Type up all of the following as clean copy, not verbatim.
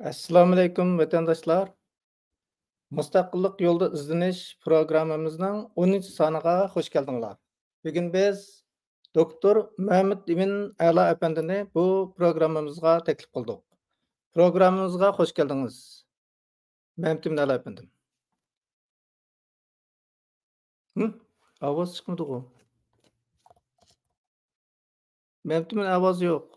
Assalomu alaykum vatandoshlar. Mustaqillik yo'lida izlanish programmamizning 10-chi soniga xush keldinglar. Bugun biz doktor Muhammad Emin A'la apandini bu programmamizga taklif qildik. Programmamizga xush keldingiz. Muhammad Emin A'la apandim. Ovoz chiqmadi ku. Muhammad Emin ovoz yo'q.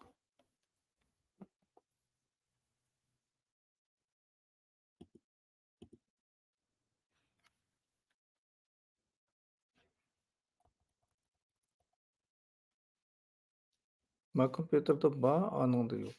Ma kompüterda bor, anında yo'q.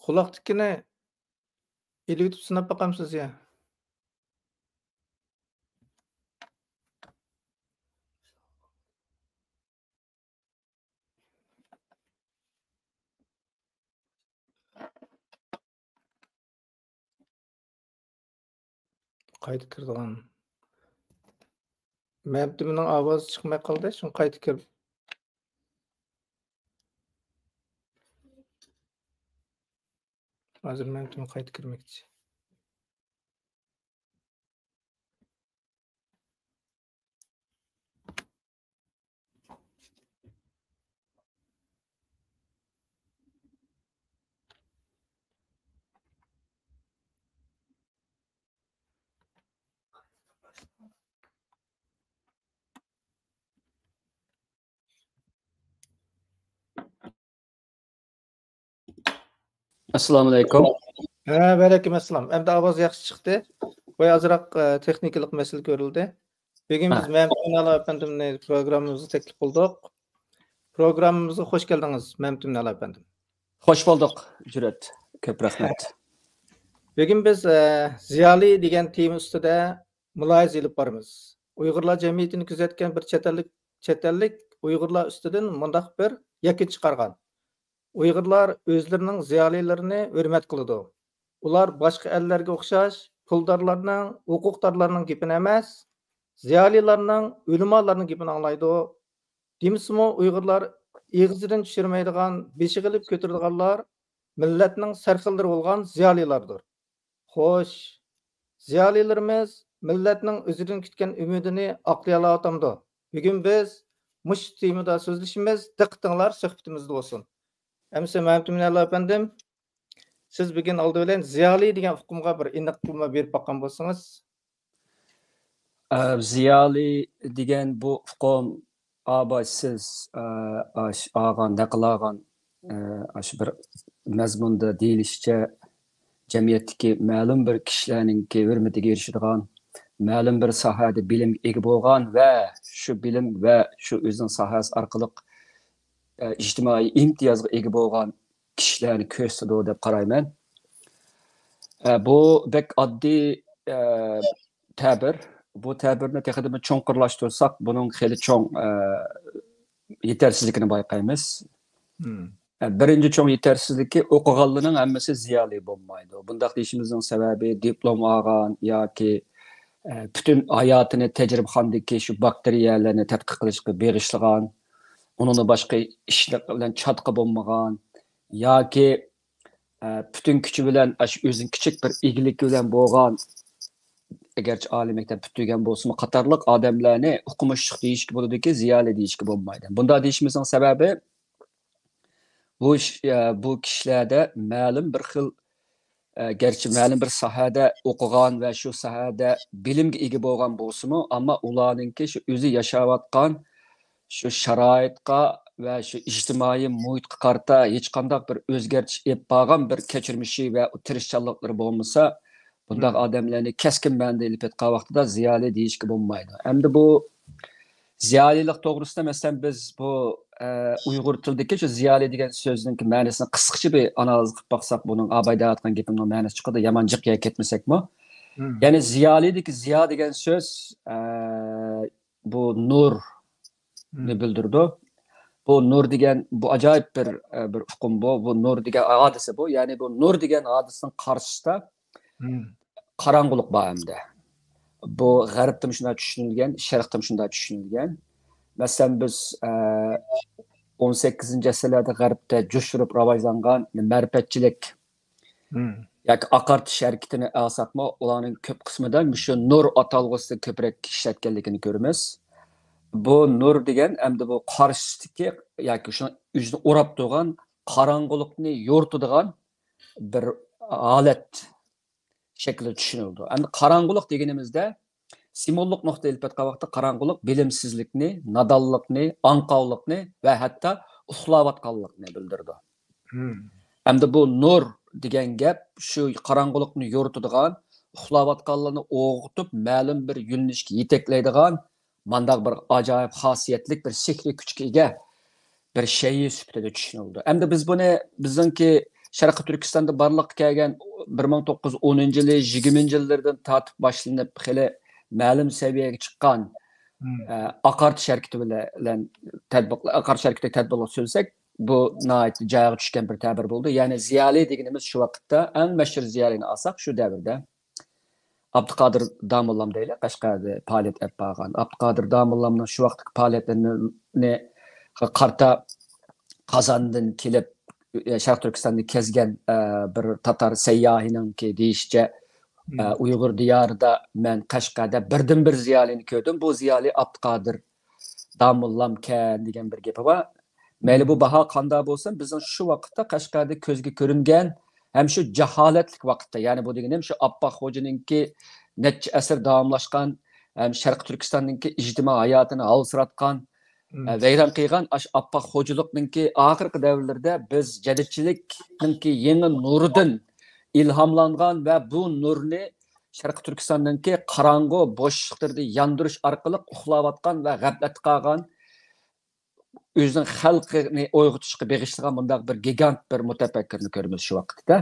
Quloqnikini elib o'tib sinab boqamsiz ya. Qayta kirdigan. Muhammad Eminning ovozi chiqmay qoldi, shuni qayta kirib. Hozir Muhammad Emin qayta kirmoqchi. Assalomu alaykum. Ha, alaykum assalom. Endi ovoz yaxshi chiqdi. Qo'y ozroq texnikalik masala ko'rildi. Bugun biz Muhammad Emin A'la apandimni programmamizga taklif qildik. Programmamizga xush keldingiz, Muhammad Emin A'la apandim. Xo'sh bulduk Cüret. Ko'p rahmat. Bugun biz ziyoli degan tema ustida mulohaza olib boramiz. Uyg'urlar jamiyatini kuzatgan bir chet ellik Uyg'urlar ustidan mundaq bir yakun chiqargan. Uyg'urlar o'zlarining ziyolilarini hurmat qiladi. Ular boshqa ellarga o'xshash puldorlarning, huquqdorlarning gapini emas, ziyolilarning, ulamolarning gapini anglaydi. Demismi Uyg'urlar eg'izidan tushirmaydigan, beshi qilib ko'taradiganlar millatning sarxillari bo'lgan ziyolilardir. Xo'sh, ziyolilarimiz millatning o'zidan kutgan umidini oqlay olatamdi. Bugun biz mush temada so'zlashimiz, diqqatinglar suhbatimizda bo'lsin. Əmsə Muhammad Emin A'la apandim, siz bugün oldi bilan ziyoli degan hukmga bir aniq qilma berib boqqan bo'lsangiz. Ziyoli degan bu hukm siz ağan naqlagan aşı bir mazmunda deyilishicha jamiyatdagi ma'lum bir kishilarningki hurmatiga erishadigan, ma'lum bir sohada bilim ega bo'lgan va shu bilim va shu o'zining sohasi orqali ijtimoiy imtiyozga ega bo'lgan kishilarni ko'rsatadi deb qarayman. Bu bek oddiy ta'bir. Bu ta'birni texnik cho'nqirlashtirsak, buning xeli cho'ng yetersizligini bayqaymiz. Birinchi cho'ng yetersizligi o'qiganlarning hammasi ziyoli bo'lmaydi. Bundaq deyishimizning sababi diplom olgan yoki butun hayotini tajribaxonadagi shu bakteriyalarni tadqiq qilishga bag'ishlagan, onun başqa işlər bilan çatqı bolmagan yoki bütün küçü bilan özün kiçik bir igilik bilan bo'lgan agarchi oliy maktab bitirgan bo'lsa qatorliq odamlarni o'qimishlik deyishga bo'ladiki, ziyoli deyishga bo'lmaydi. Bunda deyishimizning sababi bu kishilarda ma'lum bir xil garchi ma'lum bir sohada o'qigan va shu sohada bilimga ega bo'lgan bo'lsa-mu, ammo ularningki shu o'zi yashayotgan şu şaraitqa ve şu ijtimoiy muhitga qarta hech qanday bir o'zgartish olib bo'lgan bir kechirmishi va tirishchanliklari bo'lmasa, bundaq odamlarni keskin ma'noda ilib etgan vaqtida ziyoli deyishga bo'lmaydi. Endi bu ziyolilik to'g'risida masalan biz bu Uyg'ur tilidagi shu ziyoli degan so'zning ma'nosini qisqacha bir analiz qilib baqsak, buning abayda aytgan gapimning ma'nosi chiqadi, yomon jiqqa ketmasakmi? Ya'ni ziyolidagi ziyo degan so'z bu nur bildirdi. Bu nur degan bu ajoyib bir hukm bu nur degan hadisa bu. Ya'ni bu nur degan hadisaning qarshisida qorong'ulik bor hamda. Bu g'arbda shunday tushunilgan, sharqda shunday tushunilgan. Masalan biz 18-asrlarda g'arbda jo'shtirib rivojlangan ma'rifatchilik yoki aqartish harakatini olsakmi, ularning ko'p qismida shu nur atalg'usida ko'proq ishlatganligini ko'ramiz. Bu nur degan hamda bu qarshisidagi yoki shuni o'zini o'rab turgan qorong'ulikni yo'rtadigan bir holat shaklida tushunildi. Endi qorong'ulik deganimizda simvollik nuqtai ilpatga vaqtda qorong'ulik bilimsizlikni, nodonlikni, anqovlikni va hatto uxlayotganlikni bildirdi. Endi bu nur degan gap shu qorong'ulikni yo'rtadigan, uxlayotganlarni o'g'itib, ma'lum bir yo'nalishga yetaklaydigan mandaq bir ajoyib xosiyatlik bir sihriy kuchga ega bir shay sifatida tushunildi. Endi biz buni bizningki Sharqiy Turkistonda barliqqa kelgan 1910-yil, 20-yillardan tortib boshlanib, xili ma'lum saviyaga chiqqan aqartish harakati bilan aqartish harakatidagi tadbiqlar so'zsak, bu nihoyat joyiga tushgan bir ta'bir bo'ldi. Ya'ni ziyoli deganimiz shu vaqtda eng mashhur ziyolini olsak, shu davrda Abduqodir Domillam deylik, Qashqarda faoliyat olib borgan. Abduqodir Domillamning shu vaqtdagi faoliyatlarini qarta Qozondan kelib Sharq Turkistonni kezgan bir tatar sayyohininki deyishcha Uyg'ur diyorida men Qashqarda birdan-bir ziyolini ko'rdim. Bu ziyoli Abduqodir Domillam degan bir gapi bor. Mayli bu baho qanday bo'lsin, bizning shu vaqtda Qashqarda ko'zga ko'ringan hem şu cehaletlik vakitte, yani bu degenim şu Abbaq Hoca'nınki neçe asır davamlaşkan, hem Şarkı Türkistan'ınki ictima hayatını alsıratkan, veyran kıygan Abbaq Hoca'lık'ınki ahirki devirlerde biz cedetçilik'ınki yeni nurudun ilhamlangan ve bu nurni Şarkı Türkistan'ınki karango boşluklarda yandırış arkalık uxlavatkan ve gaflet qalgan özünün xalqini oyg'utishga beg'ishlangan bundaq bir gigant bir mutafakkirni ko'ramiz shu vaqtda.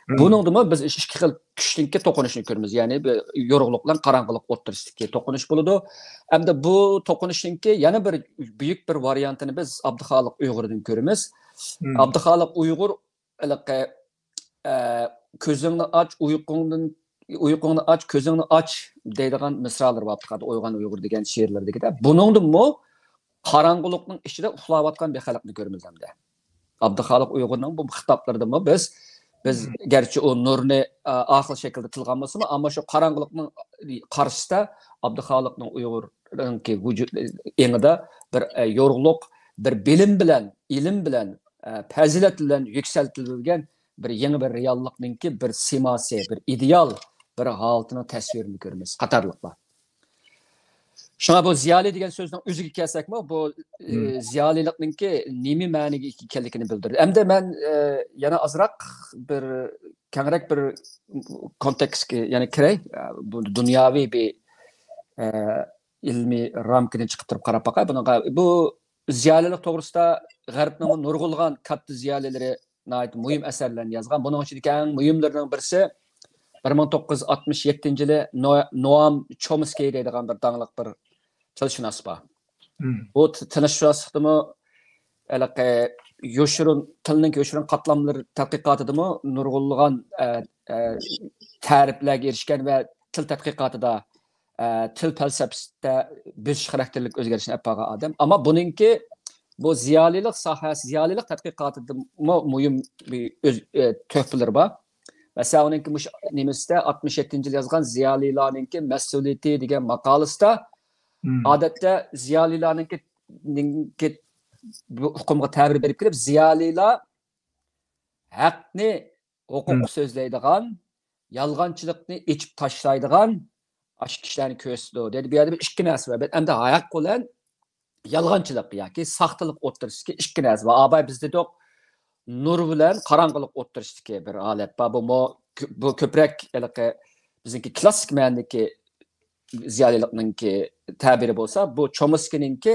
Buningda biz ikki xil kuchlikka to'qinishni ko'ramiz. Ya'ni yorug'lik bilan qorong'ulik o'tirisidagi to'qinish bo'ladi. Hamda bu to'qinishninki yana bir buyuk bir variantini biz Abduxoliq Uyg'urdan ko'ramiz. Abduxoliq Uyg'ur ko'zingni och, uyqungni och, ko'zingni och deydigan misralar bor Abduxoliq Uyg'ur degan she'rlardagida. Buningda Qarang'uliqning ichida uxlayotgan bir xalqni ko'ramiz hamda. Abduxoliq Uyg'urning bu xitoblarida biz garchi o nurni oxir shaklda tilgan bo'lsa-mu, ammo shu qarang'uliqning qarshisida Abduxoliqning Uyg'urninki vujud engida bir yorug'liq, bir bilim bilan, ilm bilan, fazilat bilan yuksaltirilgan bir yangi bir reallikninki bir simasi, bir ideal bir holatini tasvirini ko'ramiz. Qatorliqlar. Şuna bu ziyali degan so'zning o'ziga kelsakmi, bu ziyolilikninki nima ma'niga ekanligini bildiradi. Hamda men yana azroq bir kengroq bir kontekstga, ya'ni kiray, bu dunyoviy bir ilmiy ramkadan chiqib turib qarab baqay. Bu ziyolilik to'g'risida G'arbning nurg'ulg'an katta ziyolilari nihoyat muhim asarlarni yozgan. Buning ichida eng muhimlarining birisi 1967-yili Noam Chomsky deydigan bir dangliq bir tilshunos bor. Bu tilshunoslikdimi tilning yo'shirin qatlamlari tadqiqotidami nurg'ulg'an ta'riflarga erishgan va til tadqiqotida til falsafasida bir xarakterlik o'zgarishni olib borgan odam. Ammo buningki bu ziyolilik sohasi, ziyolilik tadqiqotida muhim bir tuhfalar bor. Mesela onunki nemisdə 67-yil yazgan ziyalilarninki məsuliyyəti degan maqalasida odatda ziyalilarninki bu hukmga ta'bir berib kelib, ziyalilar haqni huquq so'zlaydigan, yolg'onchilikni ichib tashlaydigan kishilarni ko'rsatdi. Dedi bu yerda bir ikki narsa bor. Endi haq bilan yolg'onchilik yoki saxtalik o'ttirishga ikki narsa bor. Abay bizda yo'q. Nur bilan qorong'ulik o'ttirishdagi bir holat bor. Bu ko'proq bizniki klassik ma'nodagi ziyolilikninki ta'biri bo'lsa, bu Chomsky'ninki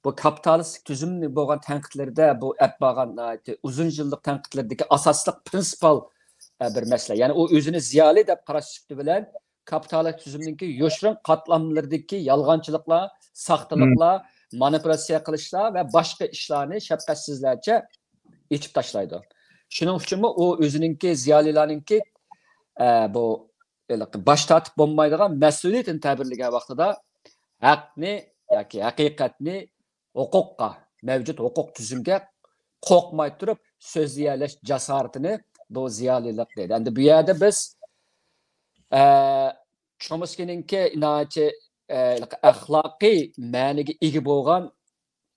bu kapitalistik tuzumni bo'lgan tanqidlarda, bu bo'lgan uzun yillik tanqidlardagi asosli prinsipal bir masala. Ya'ni u o'zini ziyoli deb qarashlikdi bilan kapitalistik tuzumninki yo'shirin qatlamlaridagi yolg'onchiliklar, saxtaliklar manipülasyon qilishlar ve başka işlerini şefkatsizlerce içip taşlaydı. Şunun için o özününki ziyalilarınki bu baş tartib bo'lmaydigan mas'uliyatini ta'birlagan vaqtida haqni yoki haqiqatni huquqqa, mavjud huquq tuzumga qo'rqmay turib so'zlayalash jasoratini bu ziyolilik deydi. Endi bu yerda biz Chomsky'ninki axloqiy ma'niga ega bo'lgan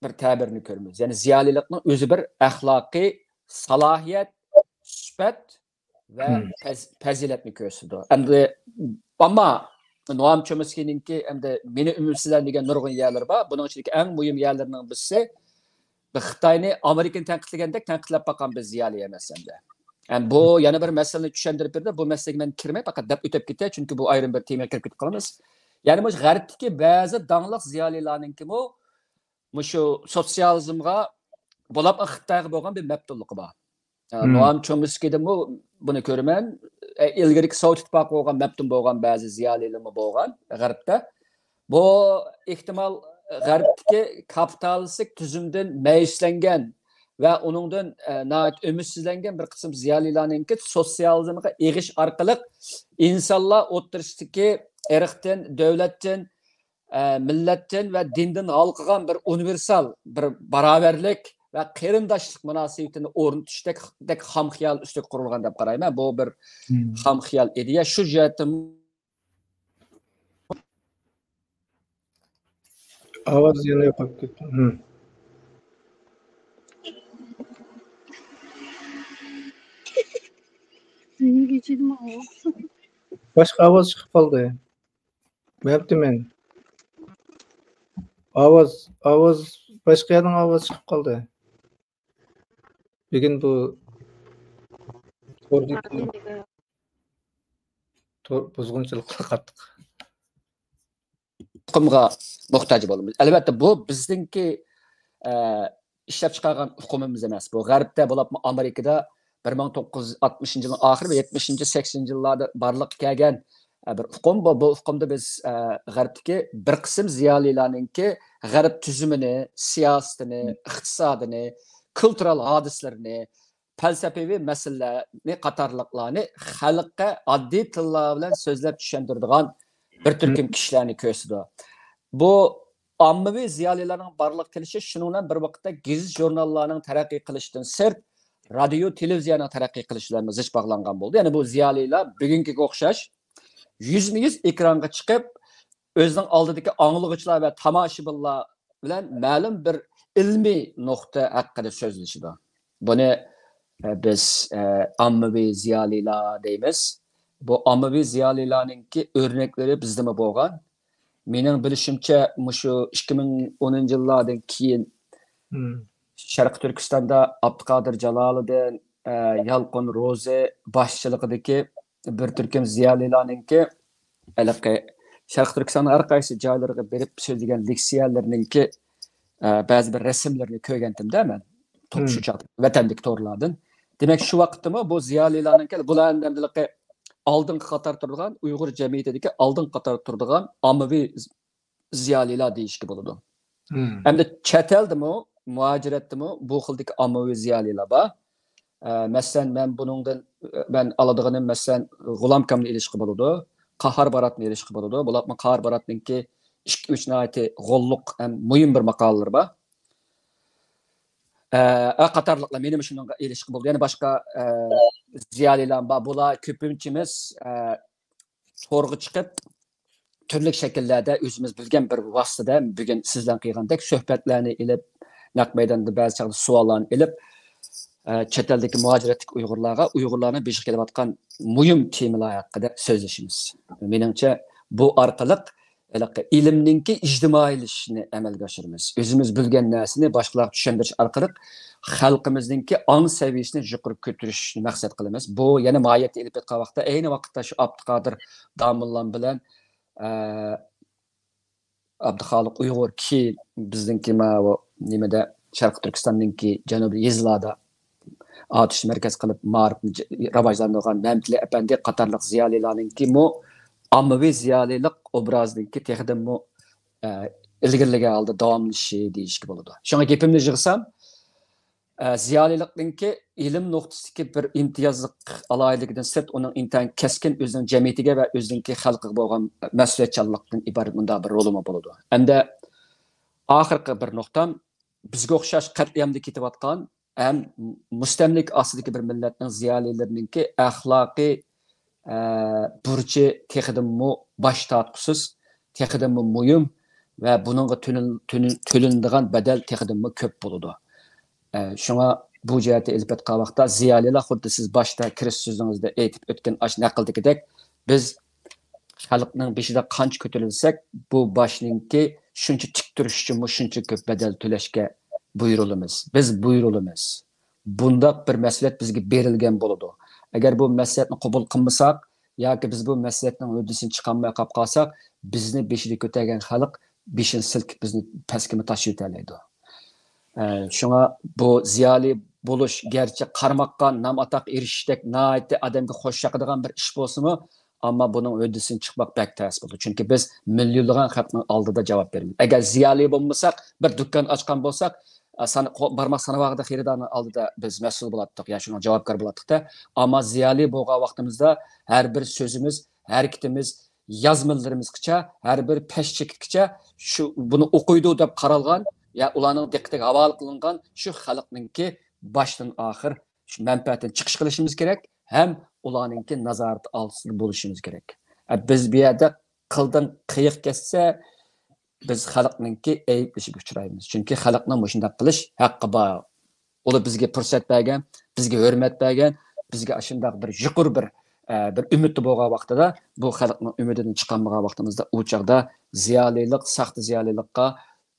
bir ta'birni ko'ramiz. Ya'ni ziyolilikning o'zi bir axloqiy salohiyat, sifat ve faziletni ko'rsatdi. Endi ama Noam Chomsky'ninki endi meni ümidsizlanadigan nurg'un yerlar bor. Buning ichidagi eng muhim yerlarning birisi Xitoyni Amerikani tanqidlagandek tanqidlab boqqan biz ziyoli emas endi. Yani bu yana bir masalani tushuntirib berdi. Bu masalaga men kirmay faqat deb o'tib ketay, chunki bu ayrim bir temaga kirib ketib qolamiz. Yani bu g'arbdagi ba'zi dangliq ziyolilarninki bu shu sotsializmga bo'lib Xitoyga bo'lgan bir mabdulluqi bor. Noam Chomsky'da bunu ko'raman. İlgirki Sovet İttifaqı bo'lgan mabdum bo'lgan ba'zi ziyolilar bo'lgan g'arbda. Bu ehtimal g'arbdagi kapitalistik tuzumdan mayuslangan ve onundan ümitsizlengen bir kısım ziyalilarninki sosyalizmga egish orqali insonlar o'rtasidagi irqdan, davlatdan, millatdan ve dindan halqıgan bir universal bir baraberlik ve qarindoshlik munosabatini o'rnatishdak ham xiyol ustiga qurilgan deb qarayman. Bu bir ham xiyol ideya. Shu jihatdan ovoz yana yo'qolib ketdi. Seni geçirdim ama. Başka ovoz chiqib qoldi. Mabdi men. Ovoz başqa yerdan ovoz chiqib qoldi. Bugün bu buzg'unchilikqa qattiq hukumga muhtoj bo'lamiz. Albatta bu bizningki ishlab chiqargan hukumimiz emas. Bu g'arbda bo'lib Amerikada 1960-yılın ahir ve 70-80-yıllarda barliq kelgan bir hukum. Bu hukumda biz g'arbdagi bir qism ziyolilarninki g'arb tuzumini, siyosatini, iqtisodini, kultural hodislarini, falsafiy masalalarni qatorliqlarni xalqqa oddiy tillar bilan so'zlab tushuntiradigan bir turkum kishilarni ko'rsatdi. Bu ommaviy ziyolilarning barliq kelishi shuningdan bir vaqtda gazet jurnallarning taraqqiy qilishidan sirt radio, televizyonning taraqqiy qilishilarga zich bog'langan bo'ldi. Ya'ni bu ziyolilar bugungiga o'xshash yuzma-yuz ekranga chiqib o'zining oldidagi anglag'uchilar va tomoshabinlar bilan ma'lum bir ilmiy nuqta haqida so'zlashdi. Buni biz ommaviy ziyolilar deymiz. Bu ommaviy ziyolilarninki o'rnaklari bizda bo'lgan. Mening bilishimcha shu 2010-yillardan keyin Sharq Turkistonda Abduqodir Jaloliddin, Yalqin Ro'zi boshchiligidagi bir turkum ziyolilarninki Sharq Turkistonning har qaysi joylariga berib so'zlagan leksiyalarninki ba'zi bir rasmlarni ko'rgandim-da men. Shu vatandagi to'rlardan. Demak, shu vaqtda bu ziyolilarninki bularning oldingi qator turgan Uyg'ur jamiyatidagi oldingi qator turgan ommaviy ziyolilar deyishga bo'ladi. Endi chet eldimi, muajiratdimi bu xildagi ommaviy ziyolilar bor. Masalan, men oladiganim masalan G'ulom Kamni ilishqi bo'ladi, Qahar Baratni ilishqi bo'ladi. Bular Qahar Baratninki 2-3 naati g'olliq ham muhim bir maqolalar bor. Qatarlıqla benim şununla ilişki buldu. Yani başka ziyaliler var. Bular köpünçimiz torgu çıkıp türlü şekillerde özümüz bilgen bir vasıtada bugün sizden kıyğandek söhbetlerini ilip naq meydanda bazı çağda suallarını ilip chet eldeki muhaciretlik Uygurlarına beşik kelip atkan mühim temalar hakkında sözleşimiz. Menimce bu arkalık ilimninki ijtimoiylashishni amalga oshiramiz. O'zimiz bilgan narsani boshqalarga tushuntirish orqali xalqimizningki ong saviyasini yuqori ko'tarishni maqsad qilamiz. Bu yana mohiyatga elib ketgan vaqtda ayni vaqtda shu Abduqodir Domillan bilan Abduxoliq Uyg'ur ki bizningki nimada Sharq Turkistonninki janubiy yezlarda otish markaz qilib ma'rifni rivojlantirgan Mamtili apandi qatorliq ziyolilarninki ommaviy ziyolilik obrazidagi texdimmo ilgirligi aldı davamlışı deyişki boludu. Şuna gepimni yığsam, ziyalilikninki ilim noktasidagi bir imtiyozlik alayligidan sirt onun intan keskin o'zining jamiyatiga va o'zininki xalqiga bo'lgan mas'uliyatchanlikdan iborat bunda bir rolimi bo'ladi. Endi oxirgi bir nuqtam bizga o'xshash qat'iyamda ketayotgan ham mustamlik ostidagi bir millatning ziyolilarininki axloqiy burchi texidimmi bosh tortqusiz, texidimmi muhim va buningga to'linadigan badal texidimmi ko'p bo'ladi. Şuna bu cihati elbet qavaqda ziyalilar xuddi siz başta kirish so'zingizda aytib o'tgan ash naqldagidek biz xalqning beshida qancha ko'tarilsak bu boshninki shuncha tik turish uchun shuncha ko'p badal to'lashga buyurilamiz. Biz buyurilamiz. Bunda bir mas'uliyat bizga berilgan bo'ladi. Agar bu mas'uliyatni qabul qilmasak yoki biz bu mas'uliyatning uddasini chiqarmay qolib qolsak, bizni beshida ko'targan xalq beshin silkib bizni pastga tashib o'tadi. Şuna bu ziyali buluş gerçi qarmoqqa nam ataq erişishdak naiti adamga xo'sh yoqadigan bir ish bo'lsa-mu, ammo buning o'ddisini chiqmoq bak tez bo'ldi. Chunki biz millionlagan xalqning oldida javob beramiz. Agar ziyali bo'lmasak, bir dukkan ochgan bo'lsak, barmoq sanavog'ida xaridorning oldida biz mas'ul bo'lardik, ya shunga javobgar bo'lardik-da. Ammo ziyali bo'lgan vaqtimizda har bir so'zimiz, harakatimiz, yozmalarımizgacha, har bir peshchikgacha shu buni o'qiydi deb qaralgan ya ularning diqqatiga havola qilingan shu xalqninki boshdan oxir shu manfaatdan chiqish qilishimiz kerak, ham ularninki nazorat ostida bo'lishimiz kerak. Biz bu yerda qildan qiyiq ketsa biz xalqninki ayblashiga uchraymiz. Chunki xalqning shunday qilish haqqi bor. Ular bizga fursat bergan, bizga hurmat bergan, bizga shunday bir yuqur bir umid bo'lgan vaqtida bu xalqning umididan chiqmagan vaqtimizda u chaqda ziyolilik, saxta ziyolilikqa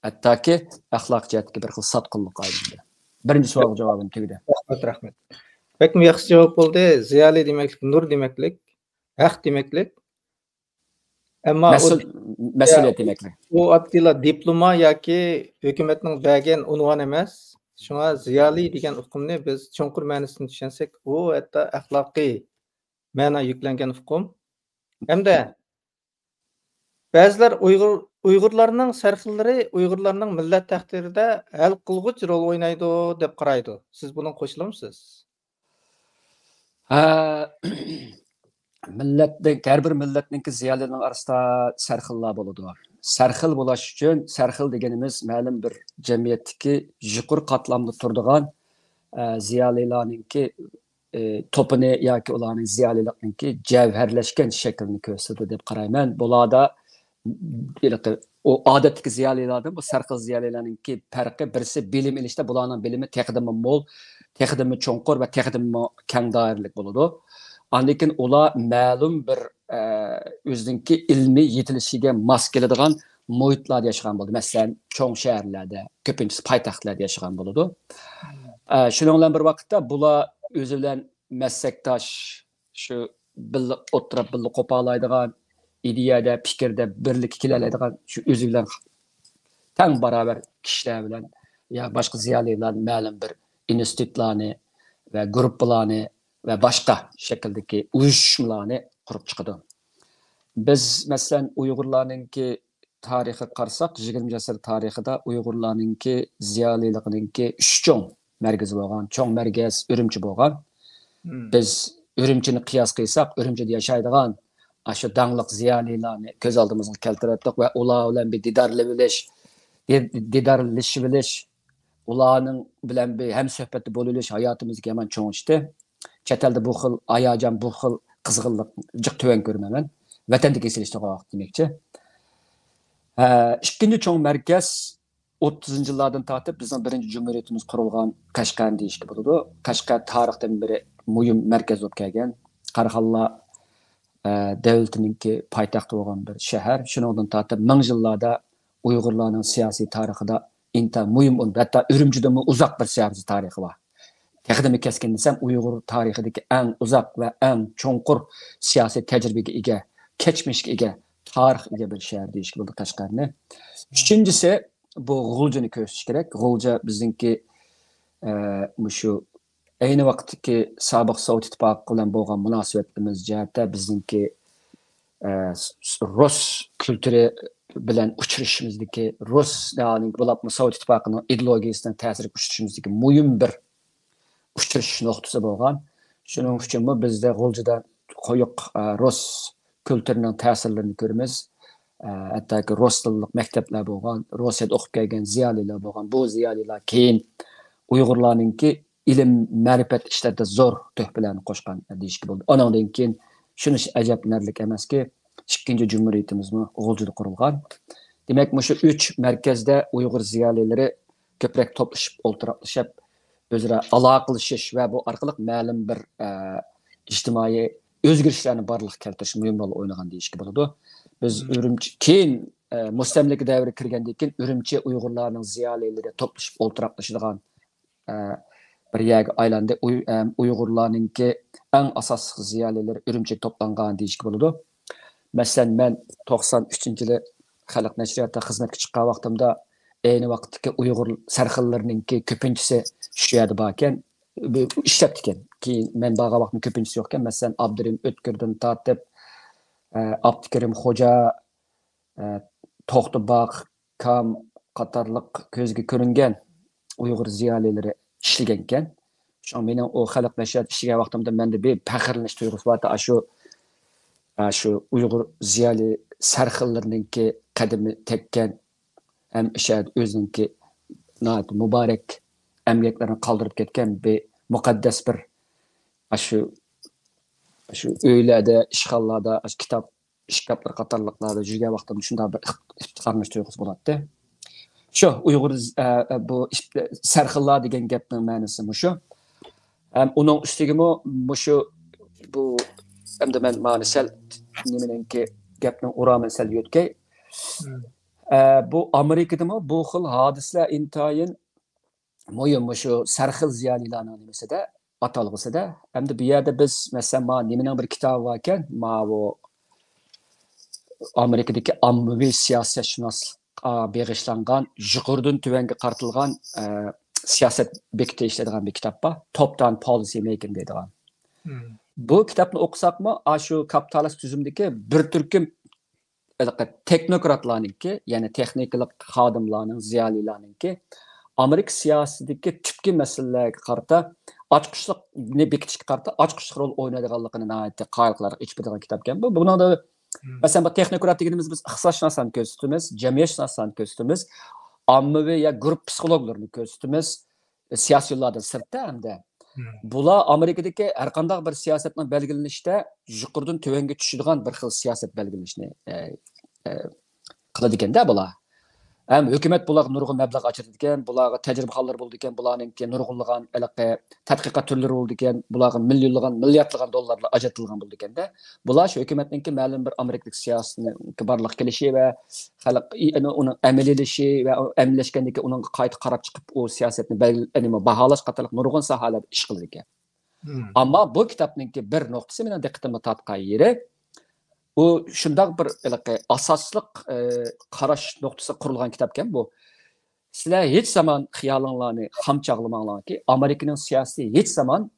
hattoki axloq jihatga bir xil sotqinlik aylandi. Birinchi savolga javobim tugadi. Rahmat. Pek mi yaxshi javob bo'ldi. Ziyoli demaklik, nur demaklik, haq demaklik. Ammo mas'uliyat demaklik. U oddiy diploma yoki hukumatning bergan unvon emas. Shunga ziyoli degan uqumni biz cho'nqur ma'nosini tushunsak, u hatto axloqiy ma'no yuklangan uqum. Hamda ba'zilar Uyg'urlarning sarxillari Uyg'urlarning millat taqdirida hal qilg'uch rol o'ynaydi deb qaraydi. Siz buni qo'shilamsiz? Millatning har bir millatning ziyolining orasida sarxillar bo'ladi. Sarxil bo'lish uchun sarxil deganimiz ma'lum bir jamiyatdagi yuqori qatlamda turadigan ziyolilarningki to'pini yoki ularning ziyolilikninki javharlashgan shaklini ko'rsatadi deb qarayman. Bularda o odatdagi ziyolilardan bu sarxil ziyolilarninki farqi birisi bilim ilishda bularning bilimi texdimi mo'l, texdimi cho'nqur va texdimi keng doiralik bo'ladi. Lekin ular ma'lum bir o'zininki ilmiy yetilishiga mos keladigan muhitlarda yashagan bo'ldi. Masalan, cho'ng shaharlarda, ko'pincha poytaxtlarda yashagan bo'ladi. Shuning bilan bir vaqtda bular o'zi bilan maslakdosh shu birlik o'tirib birlik qo'pollaydigan ideyada, fikrda birlik keladigan shu o'zi bilan teng barobar kishilar bilan ya boshqa ziyolilar ma'lum bir institutlarni va guruhlarni ve başka şekildeki uyuşmalarını kurup çıkdı. Biz mesela Uygurlarınki tarihi qarsak, 20. asır tarixida Uygurlarınki ziyolilig'ninki 3 cho'ng merkezi bo'lgan, cho'ng merkez Ürümçi bo'lgan. Biz Ürümçini qiyos qilsak, Ürümçide yashaydigan shu dangliq ziyolilarni ko'z oldimizga keltirdik va ular bilan bir didarlashish, ularning bilan bir ham suhbatda bo'lilish hayotimizga ham cho'ngishdi. Chet elda bu xil hayajon, bu xil qizg'inlik jiq tuvan ko'rmayman. Vatanda kesilishdi qo'yaq demakchi. Ikkinchi cho'ng markaz 30-yillardan tortib bizning birinchi jumhuriyatimiz qurilgan Qashqar deyishga bo'ladi. Qashqar tarixdan beri muhim markaz bo'lib kelgan. Qarag'allar davlatininki poytaxti bo'lgan bir shahar. Shuningdan tortib ming yillarda Uyg'urlarning siyosiy tarixida inta muhim, hatto Ürümçidagi uzoq bir siyosiy tarixi bor. Texdimi keskin desem Uyghur tarixideki en uzak ve en çoğunkur siyasi tecrübeye ega, geçmişe ega, tarih ega bir şehir değişik buldu Qashqarni. Üçüncüsü bu G'uljani ko'rish kerak. G'ulja bizninki şu aynı vaqtdagi sobiq Sovet ittifoqi bilan bo'lgan munosabatimiz jihatda bizninki Rus kültürü bilen uçuruşumuzdaki Rus yani bulapma Sovet İttifakının ideologiyasidan ta'sir uçuruşumuzdaki muhim bir uçuruş noktası bolgan. Şunun üçin bizde G'oljada koyuq Rus kültürünün ta'sirlerini göremiz. Hatta ki Rus tillik mektepler bolgan, Rusyada okup kelgen ziyaliler bolgan. Bu ziyaliler keyin Uyg'urlarninki ilim, ma'rifat ishlarida zo'r töhfelerini qo'shgan deyishga bo'ldi. Ondan keyin shuni ajablanarlik emaski, ikkinchi jumhuriyatimizmi G'oljada qurilgan. Demak, shu 3 markazda Uyg'ur ziyolilari ko'proq to'plashib, o'ltiraqlashib, o'zaro aloqalashish va bu orqali ma'lum bir ijtimoiy o'zgarishlarni barliq keltirish muhim rol o'ynagan deyishga bo'ladi. Biz Urumchi keyin mustamlika davri kirgandan keyin Urumchi Uyg'urlarning ziyolilari to'plashib o'ltiraqlashadigan bir yerga aylandi. Uyg'urlarninki eng asosiy ziyolilar Urumchiga to'plangan deyishga bo'ladi. Masalan, men 93-yili xalq nashriyatida xizmatga chiqqan vaqtimda ayni vaqtdagi Uyg'ur sarxillarininki ko'pinchisi shu yerda bor ekan, ishlab ekan. Keyin men borgan vaqtda ko'pinchisi yo'q ekan. Masalan, Abdurim O'tkirdan tortib, Abdukarim Xo'ja, To'xtabaq, Kam qatorliq ko'zga ko'ringan Uyg'ur ziyolilari ishlagan ekan. Shu mening o xalq nashriyat ishlagan vaqtimda menda bir faxrlanish tuyg'usi bor. Shu Uyg'ur ziyoli sarxillarininki qadami tekkan hem ishad o'zininki muborak emgaklarni qoldirib ketgan bir muqaddas bir shu uylarda, ishxonlarda, kitob ishkaplar qatorliqlarda yurgan vaqtimda shunday bir iftiqorlanish tuyg'usi bo'ladi. Shu Uyg'ur bu sarxillar degan gapning ma'nosi shu. Uning ustiga shu bu hamda men ma'nosal nimaninki gapning uramini sal yo'tkay. Bu Amerikada bu xil hodisalar intayin muhim shu sarxil ziyolilarning nimasida atalg'isida hamda bu yerda biz masalan nimaning bir kitobi bor ekan, bu Amerikadagi ommaviy siyosatshunoslikqa beg'ishlangan, yuqoridan tuvanga qartilgan siyosat bekitib ishlaydigan bir kitob bor. Top-down policy making deydigan. Bu kitobni o'qisaqmi, shu kapitalist tuzumdagi bir turkum teknokratlarninki, ya'ni texnikalik xodimlarning, ziyolilarninki Amerika siyosadagi tupki masalalarga qarata ochqishlikni bekitishga qarata ochqishlik rol o'ynaydiganligini nihoyatda qoyil qiladigan ichbidigan kitob ekan. Buningda masalan, bu texnokrat deganimiz biz iqtisodshunaslarni ko'rsatamiz, jamiyatshunaslarni ko'rsatamiz, ommaviy ya guruh psixologlarni ko'rsatamiz, siyosiylardan sirtda hamda bular Amerikadagi har qanday bir siyosatning belgilanishida yuqoridan tuvanga tushadigan bir xil siyosat belgilanishni qiladi ekanda bular. Hem hükümet bularga nurg'un mablag' ajratdi ekan, bularga tajribaxonlar bo'ldi ekan, bularninki nurg'unlagan tadqiqot turlari bo'ldi ekan, bularga millionlagan, milliardlagan dollarlar ajratilgan bo'ldi ekanda. Bular shu hukumatninki ma'lum bir Amerikalik siyosatning barliq kelishi va xalq uning amaliylashishi va amallashgandagi uning qayta qarab chiqib o siyosatni baholash qatorliq nurg'un sohalarda ish qildi ekan. Ammo bu kitobninki bir nuqtasi mening diqqatimni tortgan yeri u shundoq bir asosliq qarash nuqtasi qurilgan kitob ekan bu. Sizlar hech zaman xiyolinglarni xamchog'lamanglarki, Amerikaning siyosati hech zaman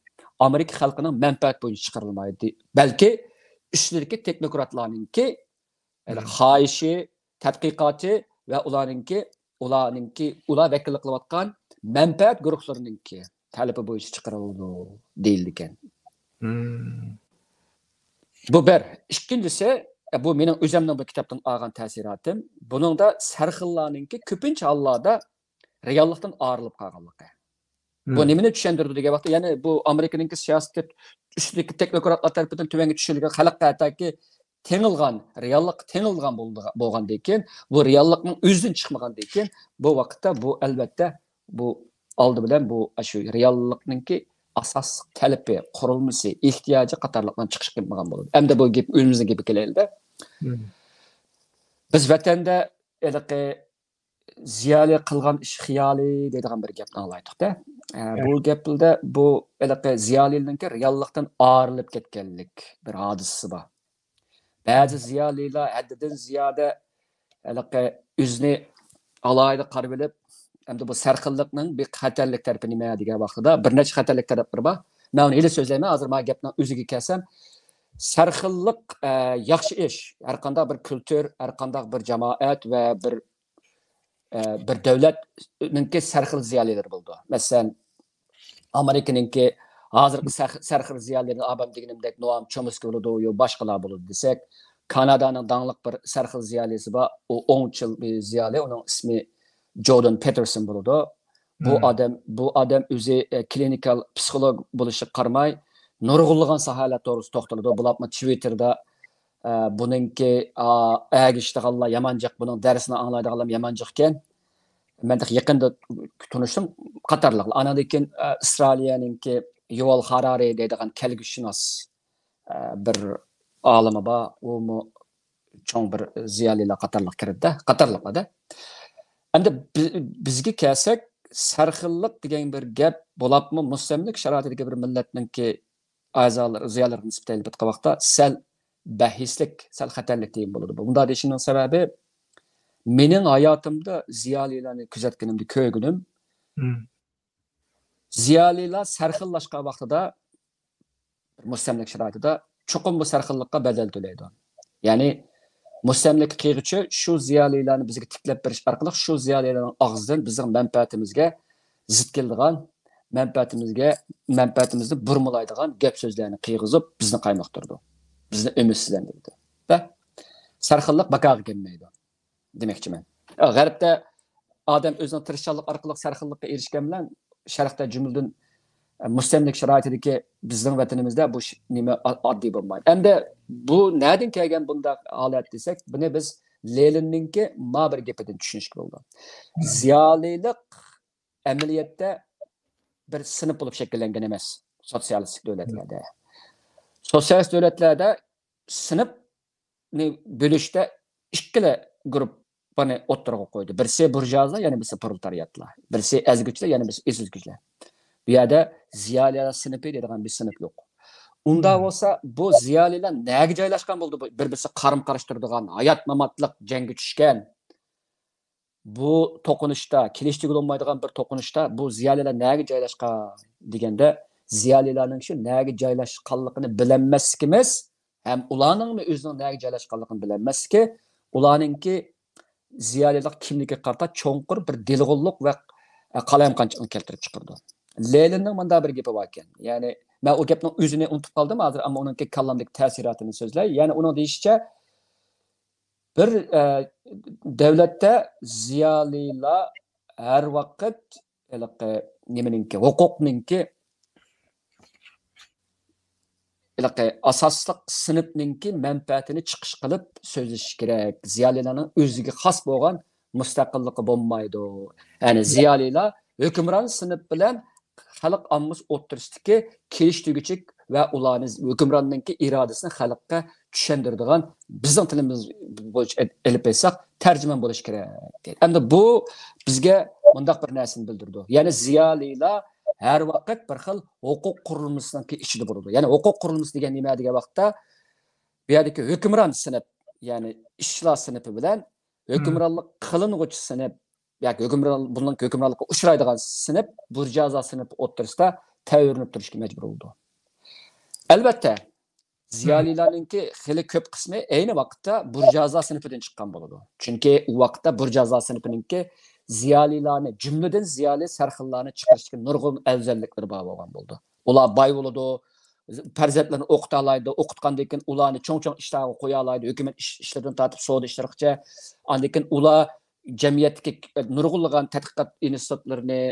Amerika xalqining manfaati bo'yicha chiqarilmaydi. Balki ustidagi teknokratlarningki xohishi, tadqiqoti va ular vakillik qilayotgan manfaat guruhlarininki talabi bo'yicha chiqariladi deyildi ekan. Bu bir. İkincisi, bu mening o'zimning bu kitobdan olgan ta'siratim. Buningda sarxillarninki ko'pincha hollarda reallikdan ayrilib qolganligi. Bu nimani tushuntirdi degan vaqtda, ya'ni bu Amerikaninki siyosatga ustidagi teknokratlar tomonidan tuvanga tushirilgan xalqqa hattoki tengilgan, reallik tengilgan bo'lgandan keyin, bu reallikning o'zidan chiqmagandan keyin, bu vaqtda bu albatta bu oldi bilan bu shu reallikninki asas tələbi, qurulması, ehtiyacı qatarlıqdan çıxış qılmagan bo'ladi. Hamda bu gap o'zimizning gapi kelaydi. Biz vatanda ziyoli qilgan ish xiyoli deydigan bir gapni anglaydik-da. Bu gapda bu ziyolilarning reallikdan ayrilib ketganlik bir hodisasi bor. Ba'zi ziyolilar haddidan ziyoda o'zini alayda qarab olib hamda bu sarxillikning bir xatarlik tarafi nima degan vaqtida bir necha xatarlik taraflari bor. Men uni so'zlayman, hozir men gapni o'ziga kelsam, sarxillik yaxshi ish. Har qanday bir kultur, har qanday bir jamoat va bir davlatninki sarxil ziyolilar bo'ldi. Masalan, Amerikaninki hozirgi sarxil ziyolilarni abam deganimdek Noam Chomsky bo'ladi, yo boshqalar bo'ladi desak, Kanadaning dangliq bir sarxil ziyolisi bor. O 10 yil bir ziyoli, uning ismi Jordan Peterson bo'ladi. Bu adam o'zi klinikal psixolog bo'lishi qarmay, nurg'unlagan sohalar to'g'risida to'xtaladi. Bularni Twitterda buningki agishdiganlar yamanjiq, buning darsini anglaydiganlar yamanjiq ekan. Men de yaqinda tanıştım Qatarlıqlar. Anadan İsrailiyaninki Yuval Harari deydigan kelgushunos bir olimi bor. U cho'ng bir ziyolilar qatorliq kirdi. Qatarliqlarda. Endi bizga kelsak, sarxillik degan bir gap bo'lapmi? Mustamlik sharoitidagi bir millatninki a'zolari, ziyolilar nisbatan bir vaqtda sal bahislik, sal xatarlik degan bo'ladi. Bunda deyishning sababi mening hayotimda ziyolilarni kuzatganimda ko'rganim, ziyolilar sarxillashgan vaqtida mustamlik sharoitida chuqur bu sarxillikqa badal to'laydi. Ya'ni mustamlik qilg'ichi shu ziyolilarni bizga tiklab berish orqali shu ziyolilarning og'zidan bizning manfaatimizga zid keladigan, manfaatimizni burmalaydigan gap so'zlarni qilg'izib bizni qaymoqtirdi. Bizni umidsizlantirdi. Va sarxillik baqaga kelmaydi. Demekçimen. G'arbda odam o'zining tirishchanlik orqali sarxillikka erishgan bilan sharqda jumladan mustamlik sharoitidagi bizning vatanimizda bu nima oddiy bo'lmaydi. Endi bu nereden kelgan bunday holat desak, buni biz Leninninki ma bir gapidan tushunishga bo'ldi. Ziyolilik amaliyotda bir sinf bo'lib shakllangan emas sotsialistik davlatlarda. Sotsialist davlatlarda sinfni bo'lishda ikkala guruh bana o'ttirg'a qo'ydi. Birisi burjuazlar, yana birisi proletariatlar. Birisi ezgichlar, yana birisi ezgichlar. Bu yerda ziyolilar sinfi deydigan bir sinf yo'q. Unda bo'lsa bu ziyolilar nega joylashgan bo'ldi? Bir-birisi qarim qarashtiradigan, hayot mamatlik jangga tushgan. Bu to'qinishda, kelishtiga bo'lmaydigan bir to'qinishda bu ziyolilar nega joylashgan deganda, ziyolilarning shu nega joylashganligini bilinmasligimiz, ham ularning o'zining nega joylashganligini bilinmasligi, ularningki ziyolilik kimligiga qarata cho'nqur bir dilg'unlik va qalamqanchilikni keltirib chiqardi. Leninning bunda bir gapi bor ekan. Ya'ni men o gapning o'zini unutib qoldim hozir, ammo uning kallamdagi ta'sirotini so'zlay. Ya'ni uning deyishicha bir davlatda ziyolilar har vaqt nimaninki huquqninki asosliq sinfninki manfaatini chiqish qilib so'zlash kerak. Ziyolilarning o'ziga xos bo'lgan mustaqilligi bo'lmaydi. Ya'ni ziyolilar hukmron sinf bilan xalq ommas o'tirisidagi kelish tugichik va ularning hukmronninki irodasini xalqqa tushundiradigan bizning tilimiz bo'yicha elib aytsak tarjimon bo'lish kerak. Endi bu bizga bundaq bir narsani bildirdi. Ya'ni ziyolilar her vaqt bir xil huquq qurilmasining ichida bo'ladi. Ya'ni huquq qurilmasi degan nima degan vaqtda bu yerdagi hukmron sinf, ya'ni ishchilar sinfi bilan hukmronlik qilinuvchi sinf yoki hukmronlikka uchraydigan sinf, burjuaziya sinfi o'rtasida tayyorlanib turishga majbur bo'ldi. Albatta, ziyolilarninki xili ko'p qismi ayni vaqtda burjuaziya sinfidan chiqqan bo'ladi. Chunki u vaqtda burjuaziya sinfininki ziyolilarni, jumladan ziyoli sarxillarni chiqarishga nurg'un afzalliklari bor bo'lgan bo'ldi. Ular boy bo'ladi, farzandlarni o'qita oladi, o'qitgandan keyin ularni cho'ng-cho'ng ishlarga qo'ya oladi, hukumat ishlaridan tortib savdo ishlarigacha. Undan keyin ular jamiyatga nurg'unlagan tadqiqot institutlarini,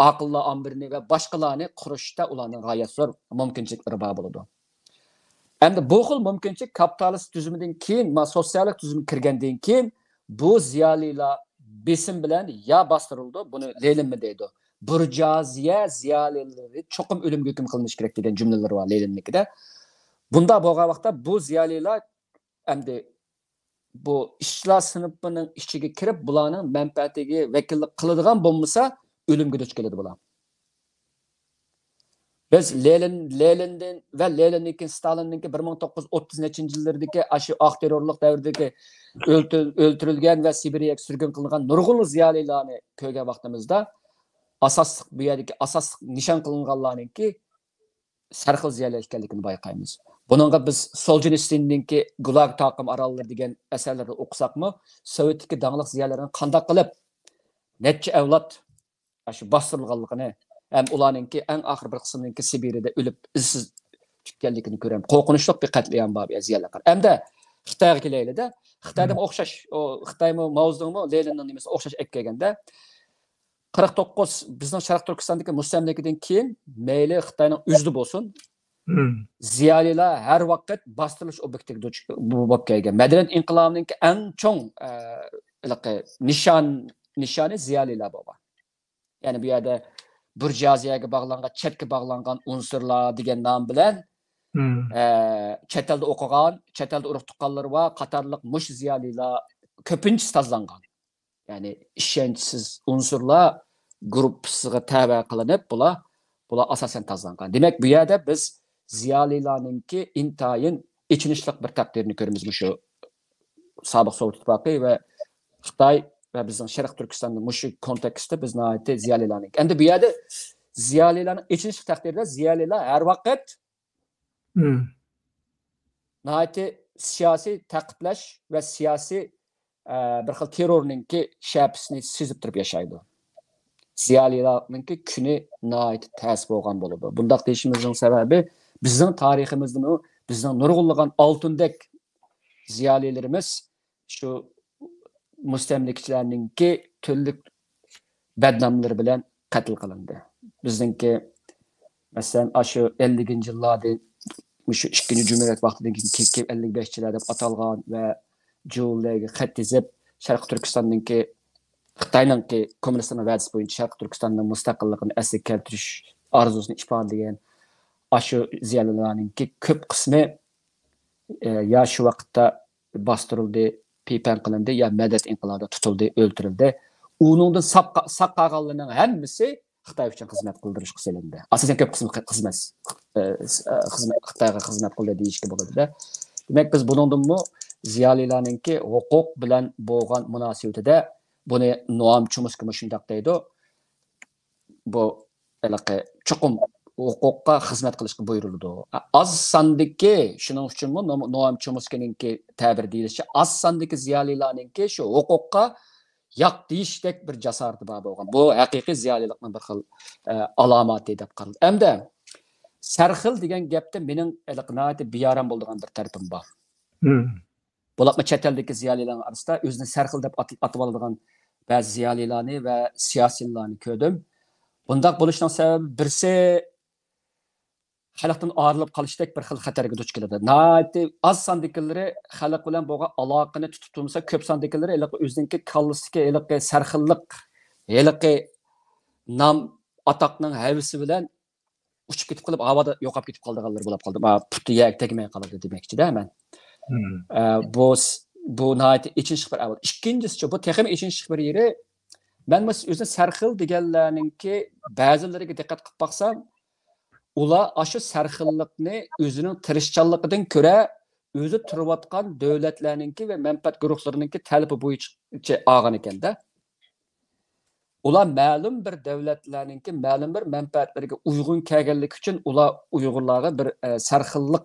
aqlli ambirini va boshqalarni qurishda ularning g'oyat zo'r mumkinchiliklari bor bo'ladi. Endi bu xil mumkinchilik kapitalist tuzumdan keyin, sotsialist tuzumga kirgandan keyin bu ziyolilar besim bilan ya bastırıldı. Bunu Lenin mi deydi? Burjuaziya ziyolileri çoqum ölümge hüküm qilinishi kerak degan cümleler var Leninnikida. Bunda bo'lgan vaqtda bu ziyolilar endi bu ishchilar sinfining ichiga kirib, bularning manfaatiga vakillik qiladigan bo'lmasa, o'limga duch keladi bular. Biz Lenindan va Leninning Stalinning 1930-yillardagi shu aq terrorlik davridagi o'ltirilgan va Sibiryaga surgun qilingan nurg'un ziyolilarni ko'rgan vaqtimizda bu yerdagi asosliq nishon qilinganlarningki sarxil ziyolilar ekanligini bayqaymiz. Bununla biz Soljenitsin'ninki Gulag Taqım Aralları degan asarlarda o'qisaqmi, Sovetdagi dаңlıq ziyolilarni qandaq qilib necha avlod shu bostirilganligini, ham ularninki eng oxir bir qismninki Sibiriyada o'lib izsiz tutganligini ko'ramiz. Qo'rqinchli bir qatliam bor ziyolilar. Hamda Xitoyga kelaylik-da. Xitoyda o'xshash, o Xitoymi, Mao Zedongmi, Leninning nimasi o'xshash kelganda 49 bizning Sharq Turkistondagi mustamlakadan keyin mayli Xitoyning o'zida bo'lsin, ziyolilar har vaqt bostirish obyektiga bo'lib kelgan. Madaniyat inqilobining eng cho'ng nishoni ziyolilar bo'lgan. Ya'ni bu yerda burjuaziyaga bog'langan, chetga bog'langan unsurlar degan nom bilan chet elda o'qigan, chet elda urug' tuqqanlar va qatorliq mush ziyolilar ko'pincha tozlangan. Ya'ni ishonchsiz unsurlar gruppasiga tabi qilinib, bular asosan tozlangan. Demak, bu yerda biz ziyolilarninki intayin ichinishliq bir taqdirini ko'ramiz shu sobiq Sovet ittifoqi va Xitoy ve bizning Sharq Turkistonning mushu kontekstda biz nəhayət ziyolilarning. Endi bu yerda ziyolilarning ichinishliq taqdirida ziyolilar har vaqt nəhayət siyosiy taqiplash va siyosiy bir xil terrorninki shapsini sezib turib yashaydi. Ziyolilarninki kuni nəhayət təs bo'lgan bo'ladi. Bundaq deyishimizning sababi bizning tariximizda bizning nurg'unlagan oltindek ziyolilarimiz shu mustamlikachilarninki turli badnomlari bilan qatl qilindi. Bizningki masalan shu 50-yillarda shu 2-Cumhuriyet vaqtidan keyin 55-chilar deb atalgan va Jule'ga xat yozib Sharq Turkistonninki Xitoyninki kommunistlarning va'dasi bo'yicha Sharq Turkistonning mustaqilligini asli keltirish orzusini ifodalagan shu ziyolilarninki ko'p qismi ya shu vaqtda bostirildi, pipan qilindi, ya madat inqilobida tutildi, o'ldirildi. Uningdan saq qolganlarning hammasi Xitoy uchun xizmat qildirishga selindi. Asosan ko'p qismi Xitoyga xizmat qildi deyishga bo'ladi-da. Demak, biz buningdanmi ziyolilarninki huquq bilan bo'lgan munosabatida buni Noam Chomsky shundoq deydi. Bu chuqum huquqqa xizmat qilishga buyurildi. Az sondagi shuning uchunmi Noam Chomsky'ninki ta'bir deyilishicha az sondagi ziyolilarninki shu huquqqa yoq deyishdek bir jasorati bor bo'lgan. Bu haqiqiy ziyolilikning bir xil alomati deb qaraladi. Hamda sarxil degan gapda mening nihoyatda beyaram bo'lgan bir tarafim bor. Bularni chet eldagi ziyolilarning orasida o'zini sarxil deb atib oladigan ba'zi ziyolilarni va siyosiylarni ko'rdim. Bundaq bo'lishining sababi birsi xalqdan ayrilib qolishdek bir xil xatarga duch keladi. Nihoyatda az sondagilari xalq bilan bo'lgan aloqani tutib turmasa, ko'p sondagilari o'zininki kallasidagi sarxillik, nom atoqning havisi bilan uchib ketib qolib, havoda yo'qolib ketib qolganlar bo'lib qoldi. Puti yak tegmay qoladi demoqchi-da men. Bu nihoyatda ichinishli bir avval. Ikkinchisi bu texnik ichinishli bir yeri. Men o'zim sarxil deganlarninki ba'zilariga diqqat qilib baqsam, ular shu sarxillikni o'zining tirishchanligidan ko'ra o'zi turayotgan davlatlarninki va manfaat guruhlarininki talabi bo'yicha olgan ekanda. Ular ma'lum bir davlatlarninki ma'lum bir manfaatlariga uyg'un kelganligi uchun ular Uyg'urlarga bir sarxillik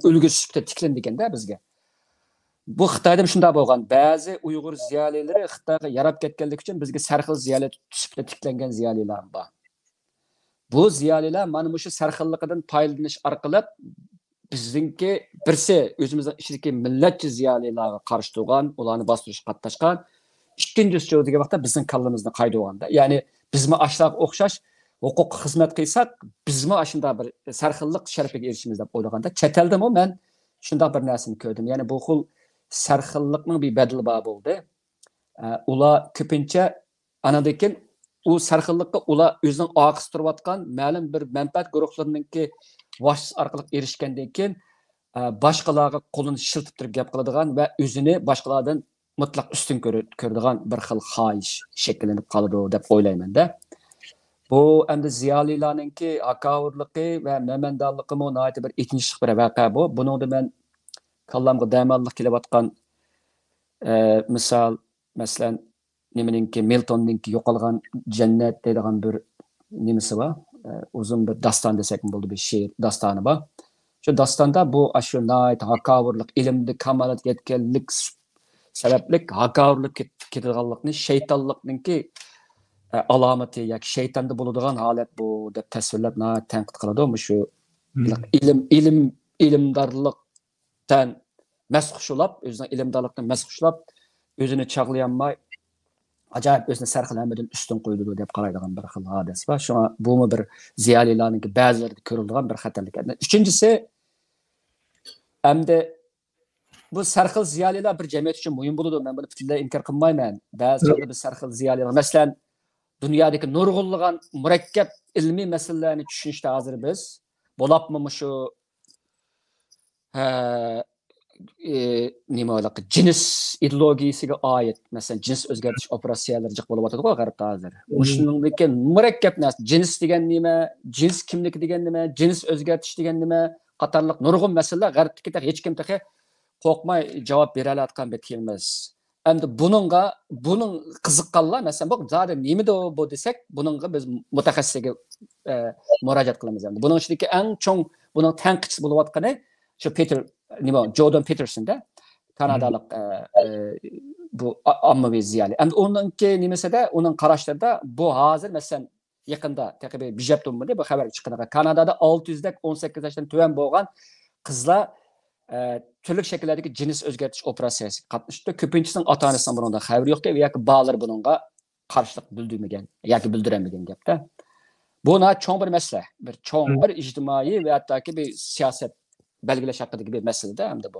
ulgusi sifatida tiklandi ekanda bizga. Bu Xitoyda shunday bo'lgan. Ba'zi Uyg'ur ziyolilari Xitoyga yarab ketganligi uchun bizga sarxil ziyoli sifatida tiklangan ziyolilar bor. Bu ziyolilar mana shu sarxilligidan foydalanish orqali bizningki birsi o'zimizning ichidagi millatchi ziyolilarga qarshi turgan, ularni bostirishga qatnashgan. Ikkinchisi degan vaqtda bizning kallamizni qaydoganda. Ya'ni bizmi ashlar o'xshash huquq xizmat qilsak, bizmi shunday bir sarxillik sharafiga erishimiz deb o'ylaganda, chet eldami men shunday bir narsani ko'rdim. Ya'ni bu xil sarxillikning bir badali bor bo'ldi. Ular ko'pincha anadekin u sarxillikqa ular o'zining oqis turayotgan ma'lum bir manfaat guruhlarininki vositasi orqali erishgandan keyin boshqalarga qo'lini shiltib turib gap qiladigan va o'zini boshqalardan mutlaq ustun ko'radigan bir xil xohish shakllanib qoladi deb o'ylayman-da. Bu endi ziyolilarninki akavurligi va mamandorligi nihoyatda bir ichinishli bir voqea bu. Buningda men kallamga damallik kelayotgan misol masalan nimaninki Miltonninki yo'qolgan jannat deydigan bir nimasi bor. Uzun bir daston desak bo'ldi, bir she'r dastoni bor. Şu dastanda bu aşı nait hakavırlık, ilimde kamalat yetkenlik sebeplik hakavırlık ketadiganlıkni şeytanlıkninki alameti yoki şeytanda bo'ladigan holat bu deb tasvirlab tanqid qiladi. Shu ilimdorlikdan masxushulab, o'zining ilimdorlikdan masxushulab, o'zini chaqlayolmay acayip özünü sarxilamadan üstün qo'ydi deb qaraydigan bir xil hodisa bor. Shunga bu bir ziyolilarning ba'zilarida ko'riladigan bir xatarlik. Uchinchisi, hamda bu sarxil ziyolilar bir jamiyat uchun muhim bo'ladi. Men buni butunlay inkor qilmayman. Ba'zi chog'da biz sarxil ziyolilar, masalan, dunyodagi nurg'unlagan murakkab ilmiy masalalarni tushunishda hozir biz bo'lapmi shu nimalar cins ideologiyasiga oid, masalan, cins o'zgartirish operatsiyalari jiq bo'lib o'tadi g'arbda hozir. Shuningdek, murakkab narsa, cins degan nima, cins kimlik degan nima, cins o'zgartirish degan nima qatorliq nurg'un masalalar g'arbdagi hech kim qo'rqmay javob bera oladigan bir kelmas. Endi buning qiziqqanlar, masalan, bu zodi nimada bu desak, buningga biz mutaxassisga murojaat qilamiz endi. Buning ichidagi eng chong buning tanqidchisi bo'lib o'tgani shu Jordan Peterson'da Kanadalik bu ommaviy ziyoli. Endi uningki nimasida, uning qarashlarida bu hozir masalan yaqinda taqriban bijabtumda bu xabar chiqqaniga Kanadada 618 yoshdan tuvan bo'lgan qizlar turli shakldagi cins o'zgartirish operatsiyasiga qatnashdi. Ko'pinchisining ota-onasining bundan xabari yo'q yoki ba'zilar buningga qarshilik bildirmagan yoki bildirmagan gapda. Bu cho'ng bir masala, bir cho'ng bir ijtimoiy va hattoki bir siyosat belgilash haqidagi bir masalada hamda bu.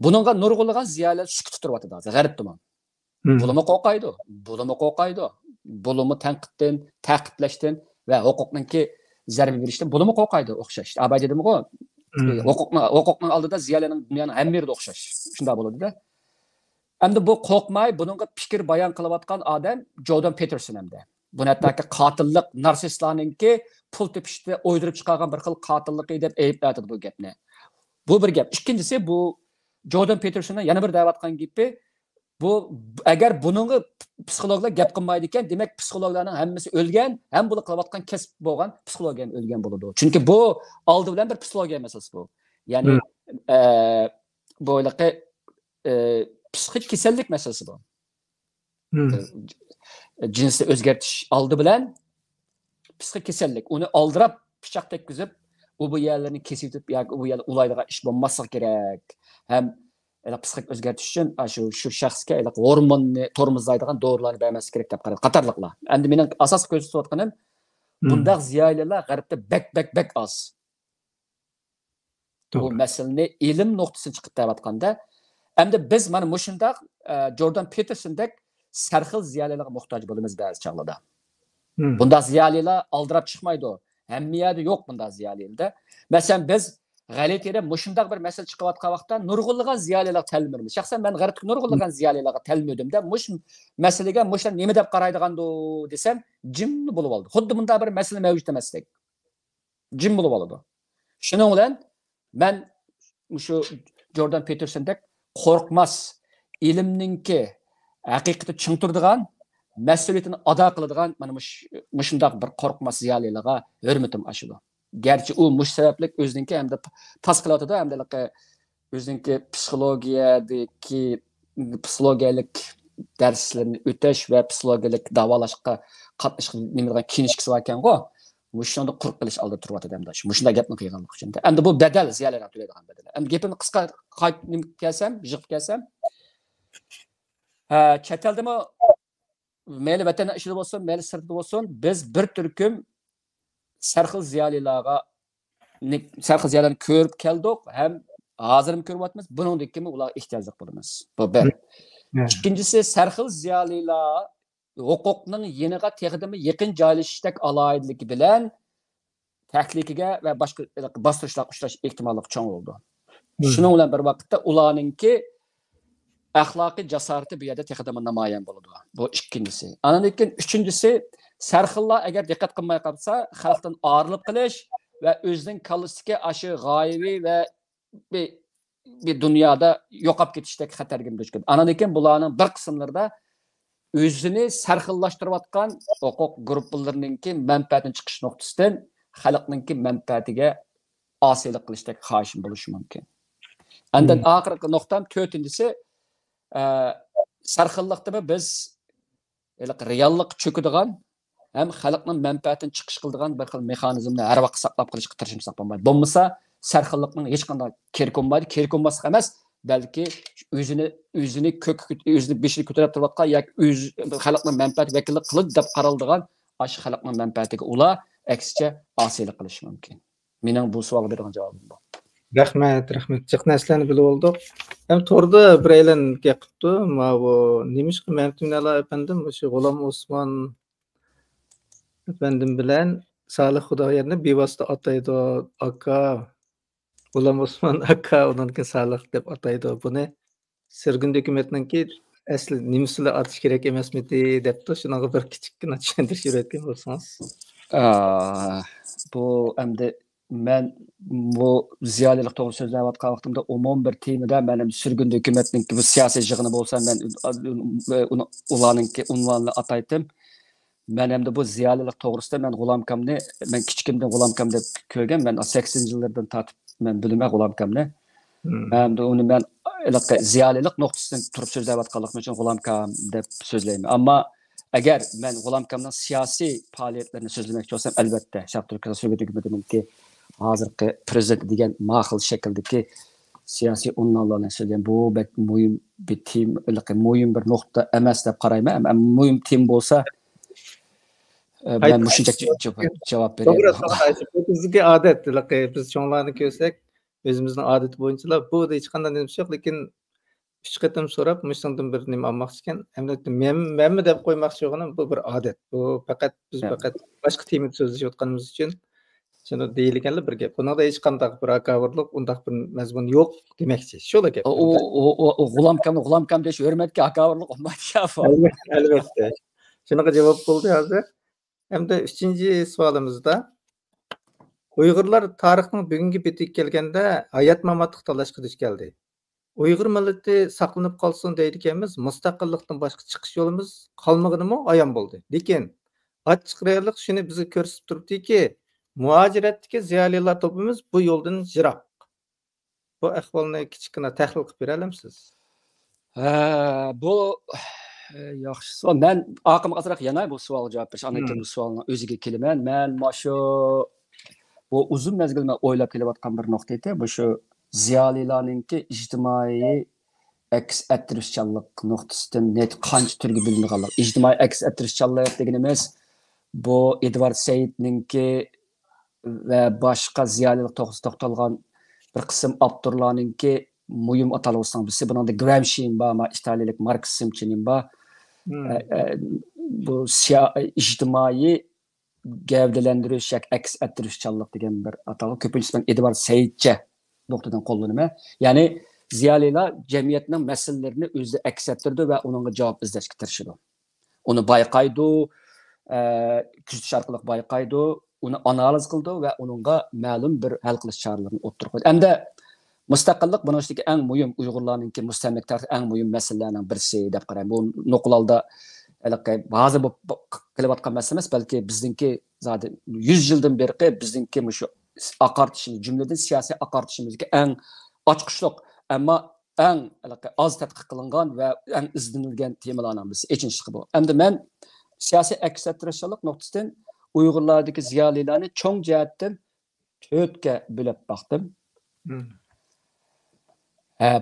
Buningga nurg'unlagan ziyolilar sukut turyapti hozir g'arb tomon. Bulimi qo'rqaydi. Bulimi tanqiddan, ta'qidlashdan va huquqninki zarba berishdan bulimi qo'rqaydi o'xshash. Abay dedimi-ku, huquqning oldida ziyolining dunyoning hamma yerida o'xshash. Shunday bo'ladi-da. Endi bu qo'rqmay buningga fikr bayon qilayotgan odam Jordan Peterson hamda. Buni hattoki qotillik, narsistlarninki pul tepishda o'ydirib chiqargan bir xil qotillik deb aybladi bu gapni. Bu bir gap. Ikkinchisi, bu Jordan Petersonning yana bir da'vatgan gapi, bu agar buningga psixologlar gap qilmaydi ekan, demak psixologlarning hammasi o'lgan, ham buni qilayotgan kasb bo'lgan psixolog ham o'lgan bo'ladi. Chunki bu oldi bilan bir psixologiya masalasi bu. Ya'ni bo'yliqi psixik kasallik masalasi bu. Cinsni o'zgartirish oldi bilan psixik kasallik. Uni oldirab pichoq tekkizib, bu yerlarni kesib yoki bu yerlar ulaydigan ish bo'lmasa kerak. Ham psixik o'zgartirish uchun shu shaxsga hormonni tormozlaydigan dorilarni bermasi kerak deb qaraydi. Qatorliqlar. Endi mening asosiy ko'rsatayotganim bundaq ziyolilar g'arbda bak oz. Bu masalani ilm nuqtasidan chiqib deyotganda, endi biz mana mushundaq Jordan Petersondek sarxil ziyolilarga muhtoj bo'lamiz ba'zi chog'larda. Bunda ziyolilar aldirab chiqmaydi. Hammiyada yo'q bunda ziyolilarda. Masalan, biz g'alatiga mushundaq bir masala chiqayotgan vaqtda nurg'unlagan ziyolilar talmirmiz. Shaxsan men g'arbdagi nurg'unlagan ziyolilarga talmidimda mush masalaga mushlar nima deb qaraydigando desam, jim bo'lib oldi. Xuddi bunda bir masala mavjud emasdek. Jim bo'lib oldi. Shuning bilan men shu Jordan Petersondek qo'rqmas ilmninki haqiqatni tushuntiradigan, mas'uliyatini ado qiladigan mana mushundaq bir qo'rqmas ziyolilarga hurmatim ashidi. Gerçi u mush sabablik o'ziniki hamda tas qilyotdi, hamda o'ziniki psixologiyalik darslarni o'tash va psixologiyalik davolashga qatnashga nimadan kinishkisi bor ekan-ku. Mushunda qurq qilish oldi turyapti hamda. Mushunda gapni qilganlik uchun. Endi bu badal ziyolilar to'laydigan badal. Endi gapimni qisqa qaytib kelsam, chet eldimi mayli vatan ishida bo'lsin, mayli sirtda bo'lsin, biz bir turkum sarxil ziyolilarni ko'rib keldik, ham hozir ham ko'ryapmiz. Buningdek kimi ular ehtiyojli bo'lamiz. Bu bir. Ikkinchisi, sarxil ziyolilar huquqning yeniga texdimi yaqin joylashishdek aloyidligi bilan tahlikiga va boshqa bostirishlarga uchrash ehtimolligi cho'ng bo'ldi. Shuning bilan bir vaqtda ularningki axloqiy jasorati bu yerda texdimi namoyon bo'ladi. Bu ikkinchisi. Andan keyin uchinchisi, sarxillar agar diqqat qilmay qolsa, xalqdan ayrilib qilish va o'zining kallisidagi aşı g'oyaviy va bir dunyoda yo'qolib ketishdek xatarga duch keladi. Andan keyin bularning bir qismlarida o'zini sarxillashtirayotgan huquq guruhlarininki manfaatini chiqish nuqtasidan xalqninki manfaatiga asiylik qilishdak xohishim bo'lishi mumkin. Andan oxirgi nuqtam 4-inchisi sarxilliqda biz reallik cho'kadigan ham xalqning manfaatini chiqish qiladigan bir xil mexanizmni har vaqt saqlab qolishga tirishimsak bo'lmaydi. Bo'lmasa sarxilliqning hech qanday kerak bo'lmaydi. Kerak bo'lmaslik emas, balki o'zini beshini ko'tarib turayotgan yoki o'z xalqning manfaati vakillik qilib deb qaraladigan ash xalqning manfaatiga ular aksicha osiylik qilishi mumkin. Mening bu savolga bergan javobim bu. Rahmat. Jiq narsalarni bilib oldik. Ham to'g'rida bir aylan gapibdi. Ma bu nimishqa Mamtunala efendim shu G'ulom Osmon efendim bilan Salih Xudoyerni bevosita ataydi. Aka G'ulom Osmon aka undan Salih deb ataydi. Buni Sirgin dokumentninki asli nimasilar atish kerak emasmidi debdi. Shunaqa bir kichikgina tushuntirish berayotgan bo'lsangiz. Bu endi men bu ziyolilik to'g'ri so'zlayotgan vaqtimda umum bir temada menim Sirgin dokumentninki bu siyosiy yig'ini bo'lsa men ularninki unvonini ataydim. Men endi bu ziyolilik to'g'risida men G'ulomkamni men kichikimdan G'ulomkam deb ko'rgan. Men 80-yillardan tortib men bilaman G'ulomkamni. Endi uni men ziyolilik nuqtasidan turib so'zlayotganligim uchun G'ulomkam deb so'zlayman. Ammo agar men G'ulomkamning siyosiy faoliyatlarini so'zlamoqchi bo'lsam, albatta Sharq Turkiston Sovet hukumatininki hozirgi prezident degan ma'qul shakldagi siyosiy unvonlarni so'zlayman. Bu muhim bir tim, muhim bir nuqta emas deb qarayman. Muhim tim bo'lsa ben bu shunchaki javob berayman. To'g'ri, bizga odat, biz cho'nglarni ko'rsak, o'zimizning odati bo'yicha bu hech qanday nima yo'q, lekin 3 qatam so'rab, mushundan bir nima olmoqchi ekan. Hamda menmi deb qo'ymoqchi bo'lganim bu bir odat. Bu faqat biz faqat boshqa tema so'zlashayotganimiz uchun shuni deyilganlar bir gap. Bunda hech qanday bir akavorlik, undaq bir mazmun yo'q demoqchi. Shular gap. G'ulomkam deyish hurmatga akavorlik olmaydi. Albatta. Shunaqa javob bo'ldi hozir. Hamda 3-savolimizda Uyg'urlar tarixning bugungi betiga kelganda hayot mamotlik talashga duch keldi. Uyg'ur millati saqlanib qolsin deydiganmiz, mustaqillikdan boshqa chiqish yo'limiz qolmaganimi ayon bo'ldi. Lekin ochiq reallik shuni bizga ko'rsatib turibdiki, muajiratdagi ziyolilar to'pimiz bu yo'ldan yiroq. Bu ahvolni kichkina tahlil qilib bera olamsiz? Bu yaxshi savol. Men aqimga azroq yana bu savolga javob berish. Anakin bu savolni o'ziga kelaman. Men shu bu uzun mezgilda o'ylab kelayotgan bir nuqta edi. Bu shu ziyolilarninki ijtimoiy aks ettirishchanlik nuqtasidan net qancha turga bo'linganlar. Ijtimoiy aks ettirishchanlik deganimiz bu Edward Saidninki va boshqa ziyolilik to'g'risida to'xtalgan bir qism avtorlarninki muhim atalg'usidan birisi. Buningda Gramsci'nin var, İtaliyalik Marksizmchining var. Bu ijtimoiy gavdalantirish yoki aks ettirishchanlik degan bir atalg'u. Ko'pincha men Edward Saidcha nuqtadan qo'llanaman. Ya'ni ziyolilar jamiyatning masalalarini o'zida aks ettirdi va uningga javob izlashga tirishdi. Uni bayqaydi, kuzatish orqali bayqaydi, uni analiz qildi va uningga ma'lum bir hal qilish choralarini o'ttirib qo'ydi. Hamda mustaqillik bunishdagi eng muhim Uyg'urlarninki mustamlik tarixi eng muhim masalalarning birisi deb qarayman. Bu nuqtalarda hozir bu qilayotgan masala emas, balki bizningki zaten 100 yildan beri bizningki shu aqartishimiz, jumladan siyosiy aqartishimizga eng ochqishliq, ammo eng oz tadqiq qilingan va eng izlanilgan temalarning birisi. Echinchisi bu. Endi men siyosiy aks ettirishchilik nuqtasidan Uyg'urlardagi ziyolilarni cho'ng jihatdan 4ga bo'lib baktım.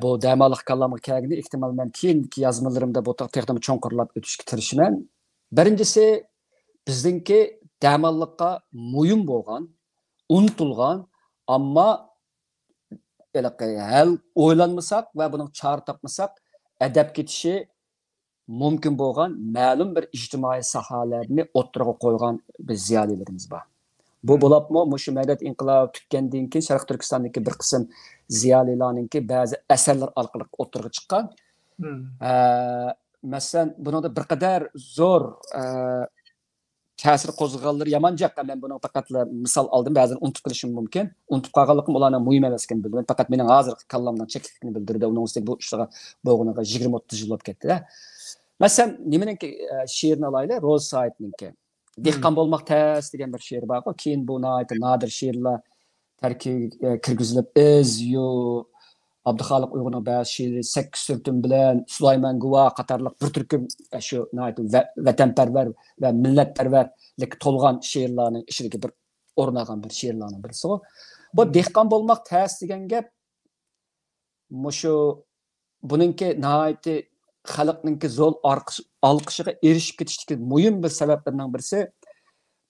Bu damalık kallamı kâgini ihtimal men keyinki yazmalarımda bu textimi çoğunqurlap ötüşki tirişmen. Birincisi bizdinki damallıkka muyum bolgan, unutulgan, amma hal oylanmasak ve bunun çağrı tapmasak edep ketişi mümkün bolgan ma'lum bir ijtimoiy sahalarni o'ttirg'a qo'ygan biz ziyolilarimiz bor. Bu bo'libmi shu medet inqilob tutgandan keyin Sharq Turkistondagi bir qism ziyolilarninki ba'zi asarlar orqali o'ttirg'a chiqqan. Masalan, bunda bir qadar zo'r ta'sir qo'zg'alganlar yamanjaq. Men buni faqat misol oldim, ba'zan unutib qilishim mumkin. Unutib qolganligim ularning muhim emas ekanini bildim. Faqat mening hozir kallamdan cheklikni bildirdi. Uning ustiga bu ishlarga bo'lganiga 20-30 yil o'tib ketdi. Masalan, nimaninki she'rni olaylik, Rose Saidninki. Dehqon bo'lmoq tez degan bir she'r bor. Keyin bu nadir she'rlar kirgizilib yo Abduxaliq Uyg'urning ba'zi she'ri 8 sürtün bilan Sulayman Guva qatorliq bir turkum shu vatanparvar va millatparvarlik to'lgan she'rlarning ichidagi bir o'rnagan bir she'rlarning birisi. Bu dehqon bo'lmoq ta's degan gap mushu buningki nihoyatda xalqningki zo'r olqishiga erishib ketishdagi muhim bir sabablardan birisi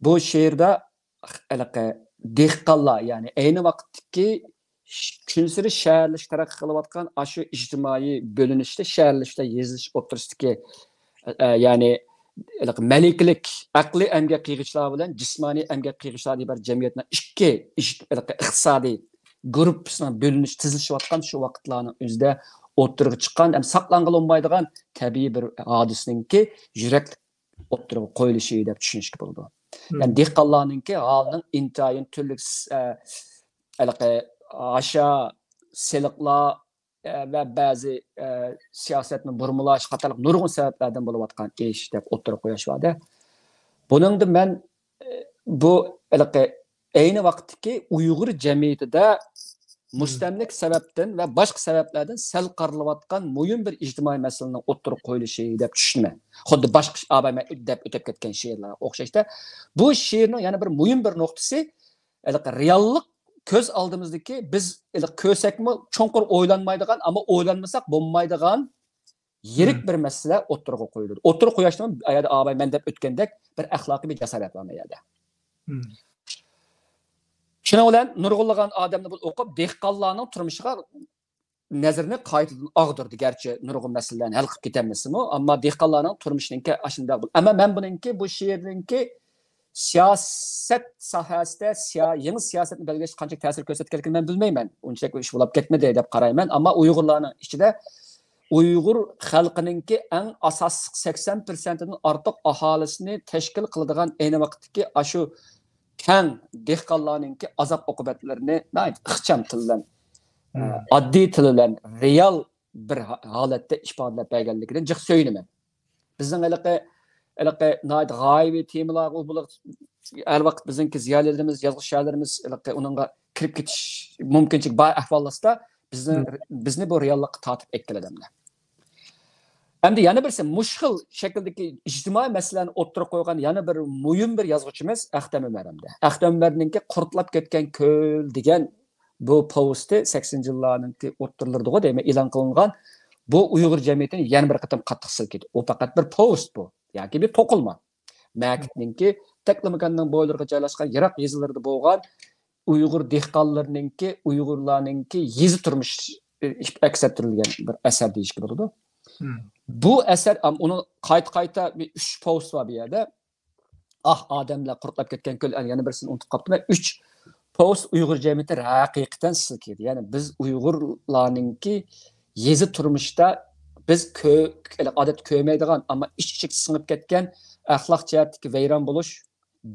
bu she'rda dehqonlar ya'ni ayni vaqtdagi kunsiri shaharlash taraqqiy qilayotgan shu ijtimoiy bo'linishda shaharlashda yezilish o'tirisidagi ya'ni maliklik aqliy emgak qiyg'ichlar bilan jismoniy emgak qiyg'ichlar bir jamiyatning ikki iqtisodiy guruhning bo'linish tizilishayotgan shu vaqtlarning o'zida o'ttirib chiqqan ham saqlangan olmaydigan tabiiy bir hodisaninki yurak o'ttirib qo'yilishi deb tushunishga bo'ladi. Yani dehqonlarninki halining intayin turli aşağı seliqlar ve bazı siyasetini burmalaş qatarlıq nurgun sebeplerden buluvatkan iş deb o'ttirib qo'yish vardı. Buningda men bu ayni vaqtdagi Uyg'ur jamiyatida mustamlik sebepten ve başka sebeplerden sel qarilayotgan muhim bir ijtimoiy masalaning o'ttirib qo'yilishi deb tushunman. Xuddi boshqa abay deb o'tib ketgan she'rlar o'xshashda. Bu she'rning yana bir muhim bir nuqtasi reallik köz aldığımızdaki biz kösekmi çoğunkur oylanmaydıgan ama oylanmasak bulmaydıgan yerik bir mesele oturuğa koyulur. Oturuğa koyuştum ayada ağabey men dep ötkendek bir ahlaki bir cesaret var ayada. Şuna olan nurgulluğun adamını bul okup dehqonlarning turmushiga nazarini qaytadan ağdırdı gerçi nurgul meselelerini hal qilib ketemizmi ama dehqonlarning turmushiniki aşında bul. Ama men buningki bu she'rninki siyaset sahasida yeni siyasetni belgilash qancha ta'sir ko'rsatganligini men bilmayman. Unchalik ish bo'lib ketmadi deb qarayman, ammo Uyg'urlarning ichida Uyg'ur xalqininki eng asosiy 80%dan ortiq aholisini tashkil qiladigan ayni vaqtdagi shu kang dehqonlarninki azob oqibatlarini ixcham til bilan oddiy til bilan real bir holatda ifodalab berganligidan jiq so'yinaman. Bizning g'oyaviy temalar bu her vaqt bizning ziyolilarimiz, yozg'ishlarimiz uningga kirib ketish mumkinchilik bor ahvollarda bizni bu reallikka tortib ekkiladimlar. Endi yana birisi mushkil shakldagi ijtimoiy masalalarni o'ttirib qo'ygan yana bir muhim bir yozuvchimiz Axtam Umarimda. Axtam Umarninki qurtlab ketgan ko'l degan bu posti 80-yillarninki o'ttirlardiga deyman e'lon qilingan bu Uyg'ur jamiyatini yana bir qatam qattiq silkidi. O faqat bir post bu. yoki bir to'qilma. Makitninki Taklamakanning bo'ylariga joylashgan Iroq yezilarida bo'lgan Uyg'ur dehqonlarininki, Uyg'urlarninki yezi turmush aks ettirilgan bir asar deyishga bo'ladi. Bu asar uni qayta bir 3 post var bir yerda. Odamlar qurtlab ketgan ko'l yana birisini unutib qoldim. 3 post Uyg'ur jamiyati haqiqatan silkidi. Ya'ni biz Uyg'urlarninki yezi turmushda biz odat ko'maydigan ama iç-içik sınıp ketken ahlak cihetdeki veyran buluş,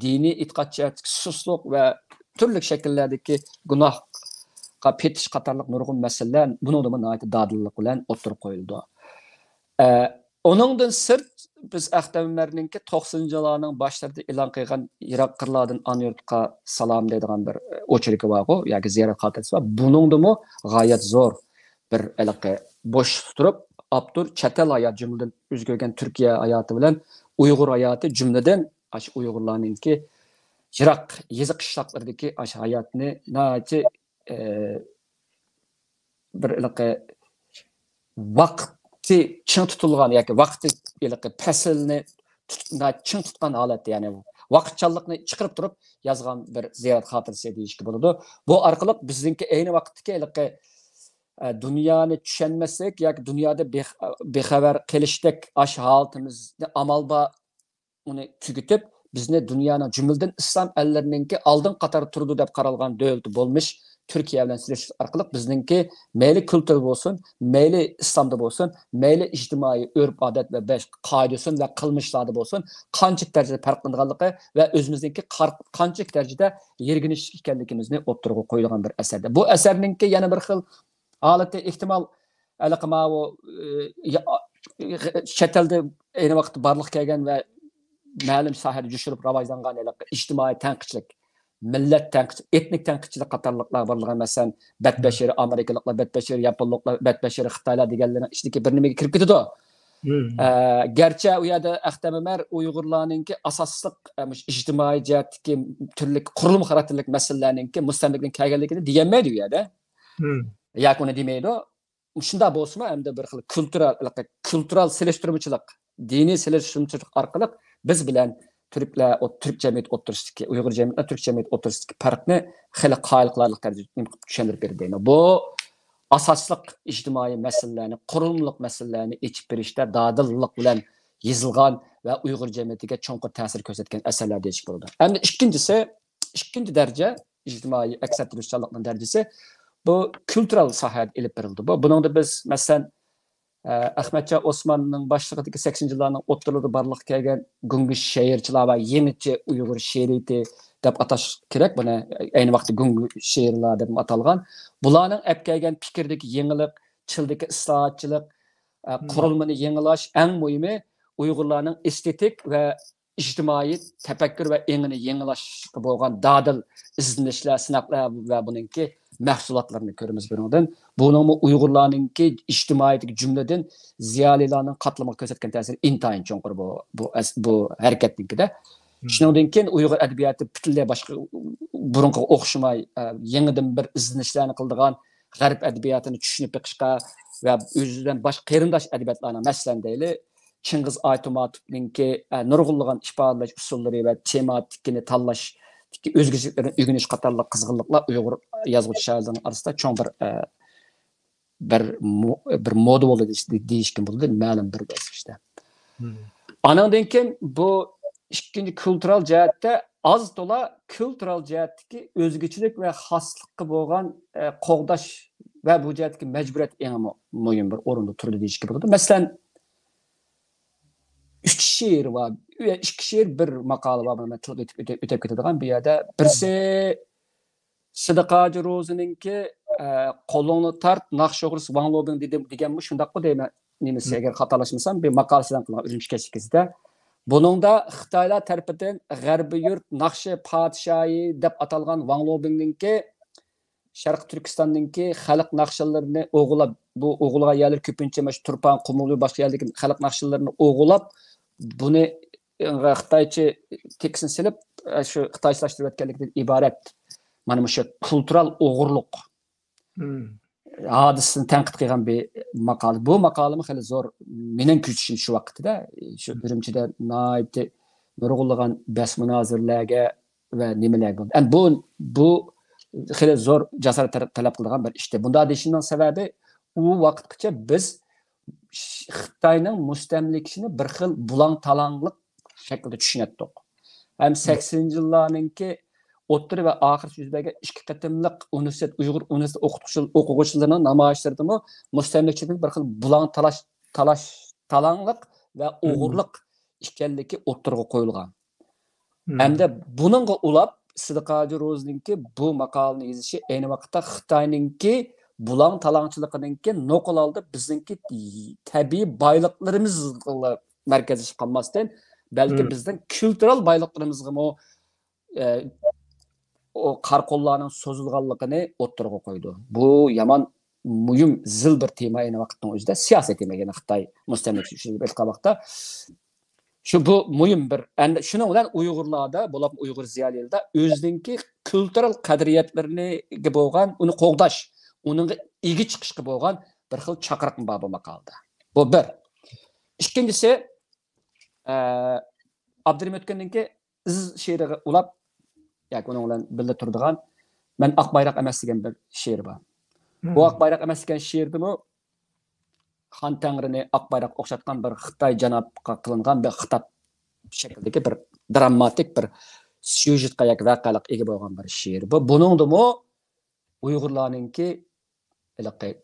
dini itiqat cihetdeki susluq ve türlü şekillerdeki günahga petiş qatarlıq nurgun meseleler bunu da nəhayət dadılıq bilan oturup qoyuldu. Onundan sırt biz Axtam Umarninki 90-yıllarning başlarında e'lon qilgan Iroq qirlardan An-Yurtqa salam deydigan bir ocherigi var o, yoki ziyorat xotirasi var. Buningdimi g'oyat zo'r bir boş tutup Abdur çetel hayat cümleden özgürgen Türkiye hayatı bilen Uygur hayatı cümleden Uygurlarninki Irak yezi qishloqlardagi hayatını nəhayət bir vaqti çın tutulgan yoki vaqti faslni çın tutgan holat ya'ni vaqtchanlikni chiqarib turib yozgan bir ziyorat xotirasi deyishga bo'ladi. Bu orqali bizningki ayni vaqtdagi dünyani tushunmasak yoki dunyoda bexabar qilishdak holatimizni amalda uni tugitib bizni dunyoning jumladan islom ellarininki oldin qator turdi deb qaralgan davlat bo'lmish Türkiye bilan sirlashish orqali bizningki mayli kultur bo'lsin, mayli islomda bo'lsin, mayli ijtimoiy urf-odat va qoidasin va qilmishlarda bo'lsin, qancha darajada farqlanganligi va o'zimizningki qancha darajada yerginish ekanligimizni o'ttirib qo'yilgan bir asarda. Bu asarninki yana bir xil holati ehtimol chet elda ayni vaqtda barliq kelgan va ma'lum sohada jushirib rivojlangan ijtimoiy tanqidchilik millet etnik tanqidchilik qatorliqlar borlig'i, masalan, Batbashir Amerikaliklar, Batbashir Yaponliklar, Batbashir Xitoylar deganlarning ichidagi bir nimaga kirib ketadi. Gerçi u yerda Ahtam Ömer Uyg'urlarninki asosliq ijtimoiy jihatdagi turli qurilma xarakterlik masalalarninki mustamlikning kelganligini deganmaydi u yerda. Yakuni demaydi. Shunda bo'lsa hamda bir xil kultural selektiruvchilik, diniy selektiruvchilik orqali biz bilan Türkler, o Türk cemiyet oturuştaki, Uygur cemiyetler Türk cemiyet oturuştaki farkını xeyli qaylıqlarlıq dərəcədə düşündürüb berdi. Bu asaslık ictimai meselelerini, kurumluluk meselelerini içip birişte dadillıq bilen yazılgan ve Uygur cemiyetiga çoğunqur təsir göstərən əsərlər deyişik oldu. Hem de ikinci dərəcə ictimai əksərtirişçiliknin dərəcəsi bu kültürel sahədə elib verildi. Bunun da biz məsələn Ahmetcan Osman'ın başlıqdaki 80 yıllarının otturluğu barlıq kelgen Gungish şehirçiler ve yeniçe Uygur şehiriyeti dep ataş kerek. Buna aynı vakti Gungish şehirler dep atalgan. Bularning ep kelgen fikirdeki yenilik, çildeki ıslahatçılık, kurulmanı yenilaş, en mühimi Uygurlarning estetik ve ijtimoiy tefekkür ve engini yenilaş bolgan dadil izlenişler, sınaqlar ve bununki mahsulatlarını görürüz bundan. Bunun Uygurlarninki ijtimoiydagi cümleden ziyalilarning qatlama ko'rsatgan ta'siri intayin cho'nqur bu hareketninkide. Shundan keyin Uyg'ur adabiyoti butunlay boshqa burunga o'xshamay yangidan bir izlanishlarni qildigan g'arb adabiyotini tushunib chiqishga va o'zidan boshqa qarindosh adabiyotlarni masalan deyli Chingiz Aytmatovninki nurg'unlagan ifodalash usullari va tematikini tanlash özgürlüklerin ügünüş qatarlıq qızğınlıqlar Uyğur yazğıcı şairlərinin arasında çoğ bir moda oldu deyişkin buldu, məlum bir bəs işte. Anandan keyin bu ikinci kültürel cəhətdə az dola kültürel cəhətdəki özgüçülük və xaslıqı bolğan qoğdaş və bu cəhətdəki məcburiyyət ən mühim bir orunda turdu deyişkin buldu. Məsələn, 3 şiir var. 2 şiir bir maqalı var. Ben çok ötep ketadigan bir yerde. Birisi Sıdıqacı Rozininki kolunu tart, Nakşoğrus Van Lobin degenmiş. Şundaq bu deyme. Nemesi eğer xatalaşmasam bir makalasidan qılgan Ürümçi kesikizde. Bunun da Xitaylar tərəfindən G'arbiy yurt Nakşi padişahı deb atalgan Van Lobinninki Şərq Türkistan'daki xalq nakşılarını oğulab, bu oğulğa yerler köpünçe Turpan, Qumulu, başka yerdeki xalq nakşılarını oğulab, bunu Xitayçı teksin silip, şu Xitayçılaştırıb etkenlikten ibaret. Mana şu kültürel oğurluq hadisini tənqid qilgan bir maqalı. Bu maqalımı xeyli zor, menin küçüşüm şu vaqtida, şu Ürümçide naiti nurg'unlagan bas münazirlərə və nimələr oldu. Yani bu xeyli zor cesaret talep kıldıgan bir işte. Bunda deyişinden sebebi o vakitçe biz Xitayning mustamlikisini bir xil bulan talanlık şekilde düşünettik. Hem 80 yıllarınki o'ttir ve ahir yüzbege 2 qatimliq universitet Uyghur universitet o'quvchilarning namoyishlarida mustamlikchilik bir xil bulan talanlık ve o'g'irlik ekanligi o'ttirga qo'yilgan. Hamda buningga ulab Sıdıqacı Rozininki bu makalını yazışı aynı vakitte Xitayninki bulan talancılıqınınki nokul aldı bizimki tabii baylıklarımızla merkezleşip kalmasından belki bizden kültürel baylıklarımızla o karkollarının sozulganlığını o'ttirga koydu. Bu yaman mühim zil bir tema aynı vakitte özde siyaset tema gene Xitay mustamlikçi belki Şu bu mühim bir. Yani şunun bilan Uyg'urlarda, bo'lib Uyg'ur ziyolilarda o'zininki kultural qadriyatlarini bo'lgan, uni qo'g'dash, uning ega chiqishga bo'lgan bir xil chaqiriq bor bu maqolada. Bu bir. Ikkinchisi, Abdurim o'tganninki iz she'riga ulab, yoki uning bilan birga turadigan, men Oq bayroq emas degan bir she'r bor. Bu Oq bayroq emas degan she'rda bu Xan Tangrini Oq bayroq o'xshatgan bir Xitoy janobga qilingan bir xitob şekildeki bir dramatik bir syujetga yoki voqelik ega bo'lgan bir she'r. Buningdimi Uyg'urlarninki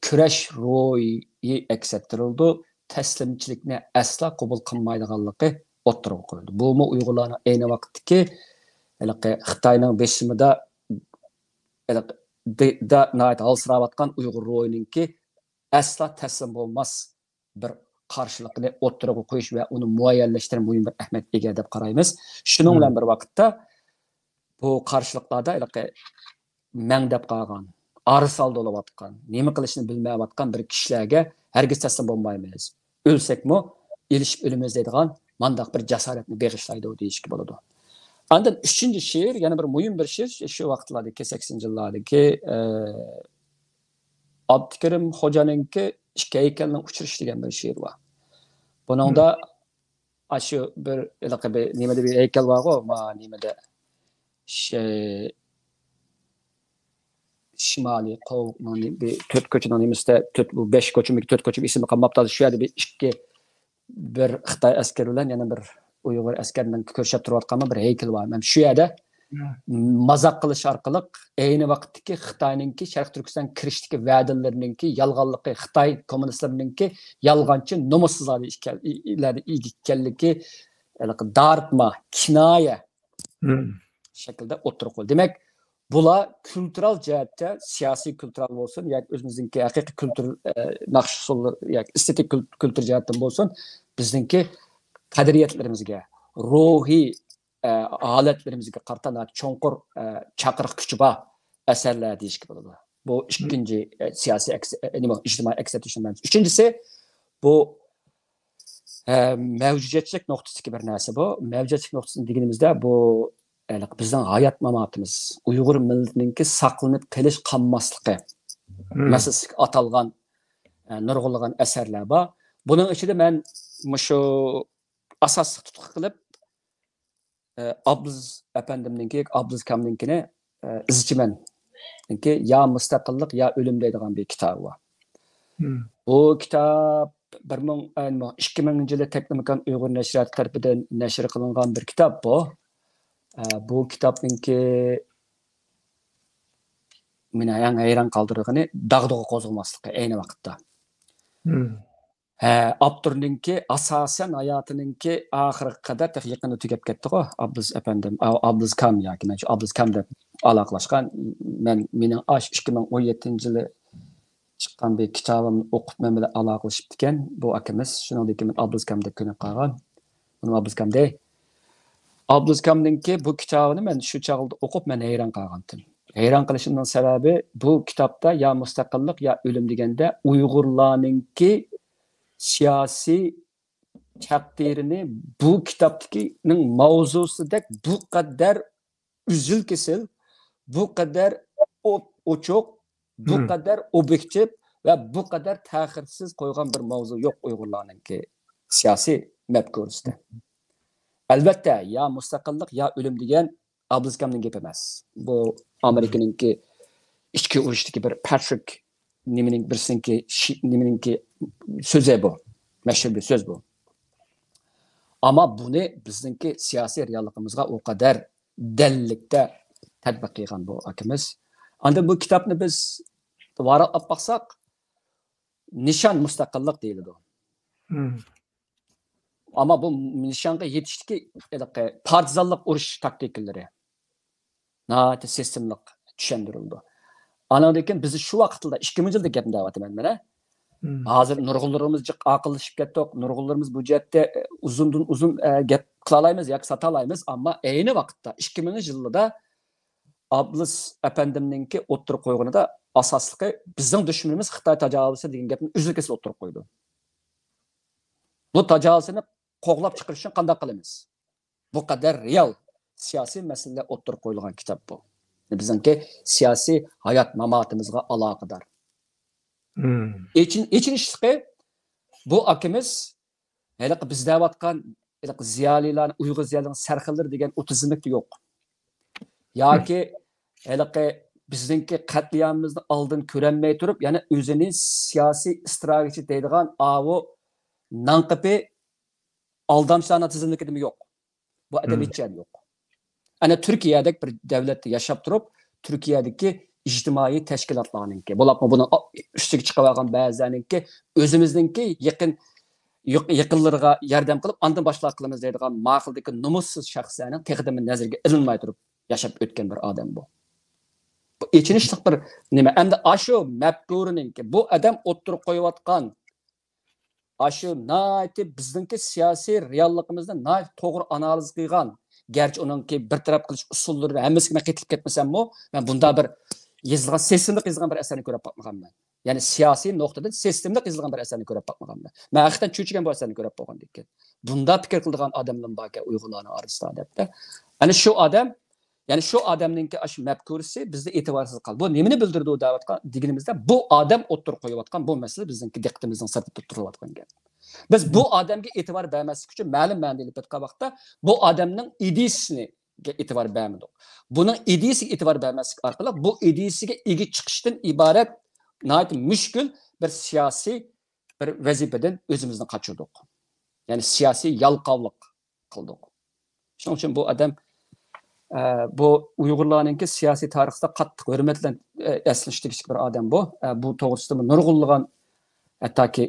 kurash ro'yi aks ettirildi, taslimchilikni asla qabul qilmaydiganligi o'ttirib qo'yildi. Bu Uyg'urlarning ayni vaqtdagi Xitoyning besimida nəhayət halsıravatqan Uyğur royununki asla təslim olmaz bir qarşılıqını o'ttirib qo'yish va uni muayyanlashtirib mühim bir əhəmiyyət ega deb qaraymiz. Şunun bilan bir vaqtda bu qarşılıqlarda məngdəb qalğan, arısal dolayatqan, nima qilishini bilmayotgan bir kishilarga hargiz taslim bo'lmaymiz. O'lsakmi, elishib o'limiz deydigan mandaq bir jasoratni bag'ishlaydi deyishga bo'ladi. Ondan 3-chi she'r, yana bir muhim bir she'r shu vaqtlardagi 80-yillardagi Abdukarim Xo'janinki ikki haykalning uchrashi degan bir she'r bor. Buningda shu bir nimada bir haykal bor-ku, nimada Şimali Qovuqning bir 4 ko'chining nimasi 5 ko'chim 4 ko'chim ismi qolmabdi. Shu yerda bir ikki bir Xitoy askari bilan yana bir Uyg'ur askarining ko'rishib turayotgan bir haykal bor. Men shu yerda mazaq qilish orqali ayni vaqtdagi Xitoyninki Sharq Turkiston kirishdagi va'dalarininki yolg'onligi, Xitoy kommunistlarininki yolg'onchi nomussizlar ekanligi dartma, kinoya şekilde oturuq. Demek bular kültürel cihette, siyasi kültürel olsun, yani özümüzdeki hakiki kültür nakşısollar, yani estetik kültür cihetten olsun, bizdenki kaderiyetlerimizge, ruhi aletlerimizge kartan çonkur çakırık küçüba eserler deyişki buludu. Bu ikinci siyasi ictimai eksetişinden. Üçüncüsü bu mevcudiyetçilik noktası bir narsa bu. Mevcudiyetçilik noktasını dediğimizde bu bizden hayat mamatımız, Uygur milletininki saklanıp keliş kanmaslığı meselesi atalgan, nurgulagan eserler var. Bunun içinde ben şu asas tutuk kılıp Abdüz Efendim'ninki, Abdüz Kam'ninkine izcimen. Ya müstakillik ya ölüm deydiğen bir kitabı var. Bu kitap 2000 yılı Teknomekan Uygur Neşriyatı tarafından neşr kılınan bir kitap bu. Bu kitapninki meni yang hayran qoldirgani dag'dug'a qo'zg'almasligi ayni vaqtda. Abdurninki asosan hayotininki oxiriga qadar yaqinda tugab ketdi-ku. Abduz Efendim, Abduz Kam yoki men shu Abduz Kam deb aloqalashgan. Mening 2017-yili chiqqan bir kitobimni o'qib men bilan aloqalashib ekan. Bu akamiz shuningdek men Abduz Kam deb ko'nib qolgan. Buni Abduz Kam dey. Abduz Kam'ninki bu kitabını ben şu çağılda okup ben hayran kalgandım. Hayran kılışımdan sebebi bu kitapta ya müstakillik ya ölüm degende Uygurlarınki siyasi takdirini bu kitaptakinin mavzusu dek bu kadar üzül kesil, bu kadar uçuk, bu kadar objektif ve bu kadar tahirsiz koygan bir mavzu yok Uygurlarınki siyasi mefkurusunda. Elbette ya müstakillik ya ölüm degan Abduz Kam'ning gapi emas. Bu Amerikaninki ichki urushdagi bir Patrick nimaninki so'zi bu. Mashhur bir so'z bu. Ama bunu bizningki siyasi realligimizga o kadar dellikda tatbiq qilgan bu akamiz. Anda bu kitobni biz varaqlab baqsak nishon mustaqillik deyiladi. Ama bu nişanga yetiştiki partizanlık uruş taktikleri. Nahati sistemlik düşündürüldü. Anadaki bizi şu vakitte 2000 yılda gapim davet etmem. Hazır nurgullarımız akıllaşıp kettik. Nurgullarımız bu cihette uzun gap kılalayımız, yak satalayımız ama aynı vakitte 2000 yılda Abduz Efendim'ninki oturup koyduğunu da asaslığı bizim düşünmemiz Xitoy tecavüzü degan gapni üzülkesi oturup koydu. Bu tecavüzünü qo'g'lab chiqarish uchun qanday qilamiz? Bu qadar real siyosiy masala o'tirib qo'yilgan kitob bu. Bizning siyosiy hayot mamotimizga aloqador. Echinishli bu akamiz biz deyotgan ziyolilar, Uyg'ur ziyolilar sarxillar degan otizmlik yo'q. Yoki bizningki qatliamimizni oldin ko'ranmay turib, yana o'zini siyosiy strateji deydigan avo nanqipi aldamçılarına tizimlik mi yok. Bu edebiyatçılar yok. Yani Türkiye'deki bir devlette yaşap durup Türkiye'deki ictimai teşkilatlarınki. Bunun üstüge çıkıvagan bazılarınki özümüzdeki yakınlarına yardım kılıp andın başlar kılımız deydiğen mağıldaki numussuz şahslarının teqdimi nazarga ilinmay durup yaşap ötken bir adam bu. Bu içinişlik bir nime. Hem de aşı mefkurununki bu adam oturup koyuvatkan aşı naiti bizdeki siyasi realligimizda to'g'ri analiz qilgan, Gerçi onunki bir taraf kılış usulları hemmesine ketilip ketmesem mi? Ben bunda bir yazılgan, sistemlik yazılgan bir eserini görüp bakmagam ben. Yani siyasi noktada sistemlik yazılgan bir eserini görüp bakmagam ben. Ben hakikaten çöçügen bu eserini görüp bakmagam dikken. Bunda fikir kıldığın adamın bakı Uygurlarının arasında adapte. Yani şu adam, yani şu adamınki aşı mepkurisi bizde itibarsız kaldı. Bu nemini bildirdi o davatkan diginimizde bu adam otur koyuvatkan bu mesele bizimki dikkatimizden sırtı tutturuvatkan gel. Biz bu adamga itibar vermeslik için ma'lum ma'nili vaqtda bu adamning ideyasini itibar vermedik. Bunun ideyasiga itibar vermeslik orqali bu ideyasiga ega chiqishdan iborat nayt mushkul bir siyosiy bir vazifadan o'zimizni qochirdik. Yani siyosiy yalqovlik qildik. Shuning uchun bu adam bu Uygurlarninki siyosiy tarixda qattiq hurmat bilan eslashlik bir adam bu. Bu to'g'risida nurg'unlagan hattoki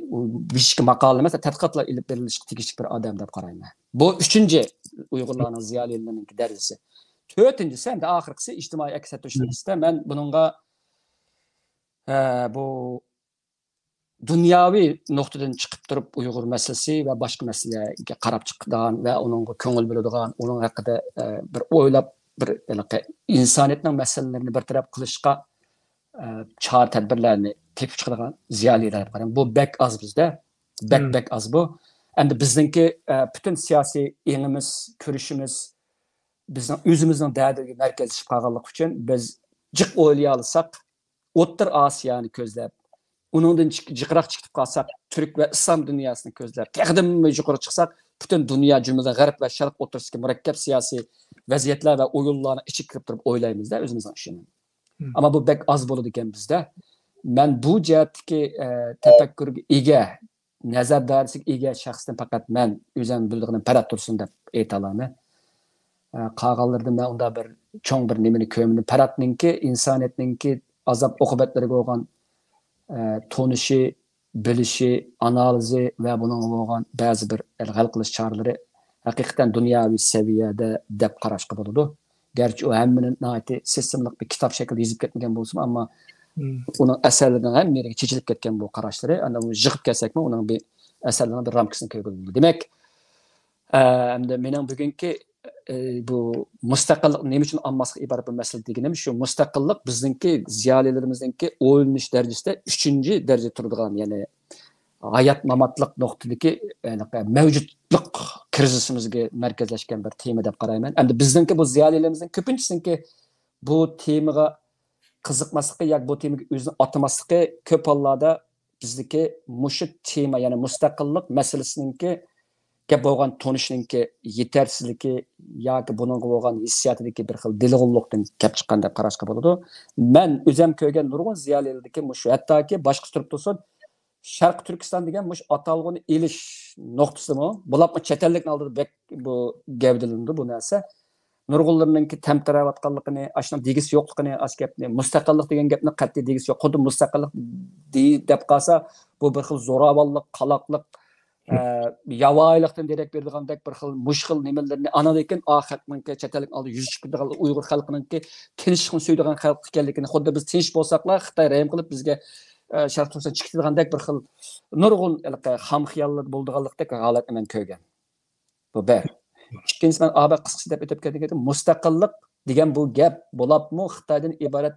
bishki maqola emas, tadqiqotlar ilib berilishga tegishli bir odam deb qarayman. Bu uchinchi Uyg'urlarning ziyolilarining darajasi. To'rtinchisi hamda oxirgisi ijtimoiy aksiyat tashkilotida men buningga bu dunyoviy nuqtadan chiqib turib Uyg'ur masalasi va boshqa masalalarga qarab chiqadigan va uningga ko'ngil bo'ladigan, uning haqida bir o'ylab bir insoniyatning masalalarini bartaraf qilishga chora tadbirlarni tepib chiqadigan ziyolilar qarang. Bu bek az bizda. Bek az bu. Endi bizningki bütün siyosiy engimiz, ko'rishimiz bizning o'zimizning da'diga markazlashib qolganligi uchun biz jiq o'ylay olsak, O'rta Osiyoni ko'zlab, uningdan jiqroq chiqib qolsak, Turk va islom dunyosini ko'zlab, taqdim yuqori chiqsak, bütün dunyo jumladan g'arb va sharq o'rtasidagi murakkab siyosiy vaziyatlar va o'yinlarni ichiga kirib turib o'ylaymizda o'zimizning ishini. Ama bu bek az bo'ladi ekan bizda. Men bu jihatdagi tafakkurga ega, nazar doirasiga ega shaxsdan faqat men o'zim bildig'ini parad tursin deb ayta olaman. Qolganlarda men unda bir cho'ng bir nimani ko'mini paradninki insoniyatninki azob oqibatlariga bo'lgan tonishi, bilishi, analizi va buning bo'lgan ba'zi bir hal qilish choralari haqiqatan dunyoviy saviyada deb qarashga bo'ladi. Gerçi o hemmenin nahati sistemlik bir kitap şekilde yazıp ketmegen bolsun ama onun eserlerinden hem yere çeçilip ketken bu kararları. Yani onu jıgıp kelsek mi onun bir eserlerine bir ramkısını koyuldu. Demek hem de benim bugünkü bu müstakillik ne için anmasına ibaret bir mesele diyelim. Şu müstakillik bizimki ziyalilerimizdeki oyulmuş derecesinde 3. derece turduğun yani hayat mamatlık noktadaki yani mevcutluk krizisimizga markazlashgan bir tema deb qarayman. Endi bizningki bu ziyolilarimizning ko'pinchisinki bu temaga qiziqmasligi yoki bu temaga o'zini atmasligi ko'p hollarda bizniki mushu tema ya'ni mustaqillik masalasiningki gap bo'lgan tonishningki yetersizligi yoki buning bo'lgan hissiyotidagi bir xil dilg'unlikdan kelib chiqqan deb qarashga bo'ladi. Men o'zim ko'rgan nurg'un ziyolilardagi mushu hattoki boshqa turib tursin Şarkı Türkistan degan mush atalg'ini elish nuqtasimi? Bularni chet ellikni oldida bu gavdalandi bu narsa. Nurg'unlarninki tamtirayotganligini, ashuna degisi yo'qligini, askapni mustaqillik degan gapni qat'iy degisi yo'q. Xuddi mustaqillik deb qolsa, bu bir xil zo'ravonlik, qaloqlik, yavoylikdan derak berdigandek bir xil mushkil nimalarni anadakin oxirninki chet ellik oldida yuz chiqadigan Uyg'ur xalqininki tinchlikni suydigan xalq ekanligini, xuddi biz tinch bo'lsaqlar, Xitoy rahm qilib bizga Şarkı Türkistan çıktıgandek bir xil nurg'un ham xiyollar bo'ldiganlikdek holatni men ko'rgan. Bu bir. Ikkinchisi men aba qisqasi deb o'tib ketgan mustaqillik degan bu gap bo'lapmi Xitoydan iborat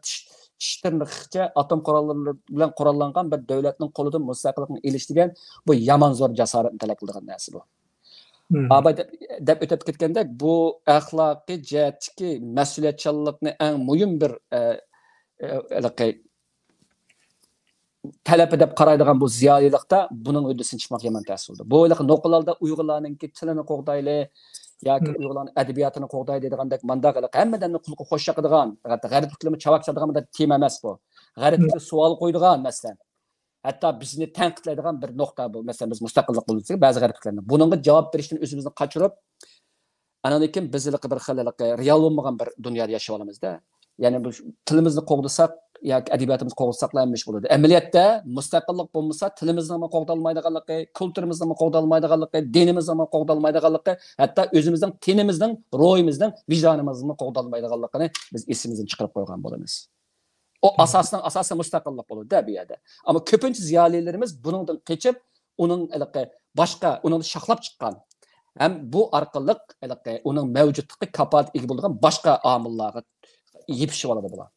tishtirliqcha atom qurollari bilan qurollangan bir davlatning qo'lidan mustaqillikni elish degan bu yomon zo'r jasoratni talab qiladigan narsa bu. Aba deb o'tib ketgandek bu axloqiy jihatdagi mas'uliyatchanlikni eng muhim bir talep edip qaraydigan bu ziyolilikda bunun ödüsünü çıkmak yaman ta'sir oldu. Bu o'yliq noqalarda Uyg'urlarninki tilini qo'g'dayli yoki Uyg'urlarning adabiyotini qo'g'daydi degandek mandaqalik hammadan qulqi qo'sh yoqadigan, g'arbliklarni chavak chaladigan bir tema emas bu. G'arbliklar savol qo'ydigan masalan. Hatto bizni tanqidlaydigan bir nuqta bu. Masalan biz mustaqillik bo'lsak, ba'zi g'arbliklarni buningga javob berishdan o'zimizni qochirib, ananikin bizlik bir xillik real bo'lmagan bir dunyoda yashab olamizda. Ya'ni bu tilimizni qo'g'dasak yoki adabiyotimizni qo'g'dasaqlanmish bo'ladi. Amaliyotda mustaqillik bo'lmasa, tilimizni ham qo'g'dalmaydiganligi, kulturimizni ham qo'g'dalmaydiganligi, dinimizni ham qo'g'dalmaydiganligi, hatto o'zimizning tenimizning, ruhimizning, vijdonimizni qo'g'dalmaydiganligini biz esimizdan chiqarib qo'ygan bo'lamiz. O asosan mustaqillik bo'ladi bu yerda. Ammo ko'pincha ziyolilarimiz buningdan qochib, uning boshqa, uni shoxlab chiqqan Hem bu arqılıq onun mövcudluğu kapalat ega bo'lgan boshqa omillarga yepishib oladi bular.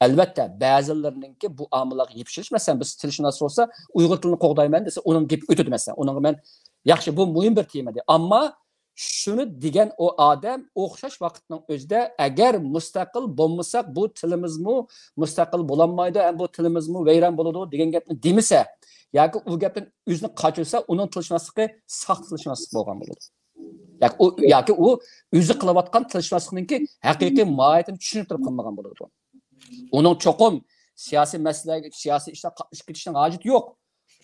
Albatta, ba'zilarininki bu omillarga yepishirish, masalan, biz tilshunos bo'lsa, Uyg'ur tilini qo'g'dayman desa, uning gapi o'tadi masalan. Uning men yaxshi bu muhim bir tema edi. Ammo shuni degan o odam o'xshash vaqtning o'zida agar mustaqil bo'lmasak, bu tilimizmi mustaqil bo'lolmaydi, ham bu tilimizmi vayron bo'ladi degan gapni demasa, yoki u gapdan o'zini qochirsa, uning tilshunosligi soxta tilshunoslik bo'lgan bo'ladi. Yoki u o'zi qilayotgan tilshunoslikninki haqiqiy mohiyatini tushunib turib qilmagan bo'ladi. Uning cho'qim siyosiy masalaga, siyosiy ishlar qatnashib ketishning hojati yo'q.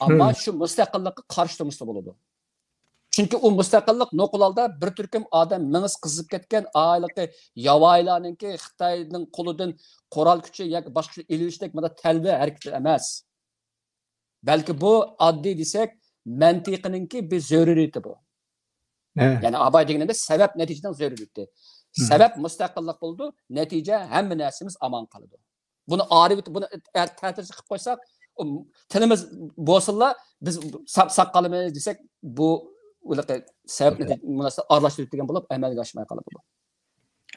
Ammo shu mustaqillikka qarshi turmushda bo'ladi. Çünkü o müstakillik nokulalda bir türküm adam mınız kızıp ketken aileki yavaylarınki Xitayning qo'lidan qoral kuchi yoki boshqa ilishlik mana talba harakati emas. Belki bu oddiy desak, mantiqininki bir zaruriyati bu. Yani Abay deganida sabab natijadan zaruriyati. Sabab mustaqillik bo'ldi, natija hamma narsamiz aman qoladi. Buni arif buni ta'til qilib qo'ysak, tilimiz bo'lsinla biz saqqalimiz desak bu ularga sabab natija aralashtirib degan bo'lib amalga oshmay qoladi bu.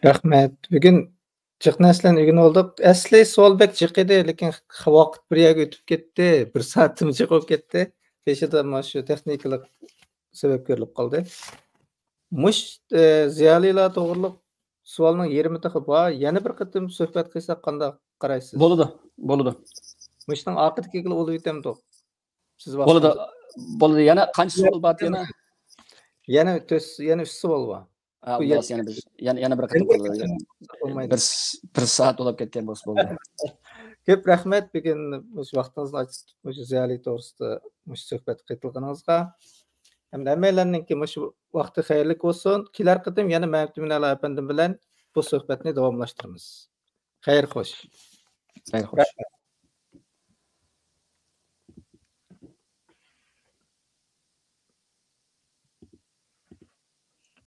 Rahmat. Bugun jiq narsalarni o'rganib oldik. Asli savol bek jiq edi, lekin vaqt bir yerga o'tib ketdi. 1 soatim jiq bo'lib ketdi. Peshida mana shu texnikalik sababkorlik qildi. Mush ziyolilar to'g'riliq savolning 20 ta bor. Yana bir qatim suhbat qilsak qanday qaraysiz? Bo'ladi. Mushning oxirgi kelib olib o'tamdi. Siz Bo'ladi. Yana qancha savol bor yana? Yana 3 savol bor. Yana bir qatim qiladi. Bir soat bo'lib ketgan bo'lsa bo'ldi. Ko'p rahmat bugun o'sha vaqtingizni ochib, o'sha ziyoli to'g'risida o'sha suhbat qilganingizga. Hamda hammalarninki shu vaqti xayrli bo'lsin. Kelar qatim yana Mahmud Minala apandim bilan bu suhbatni davomlashtiramiz. Xayr xo'sh.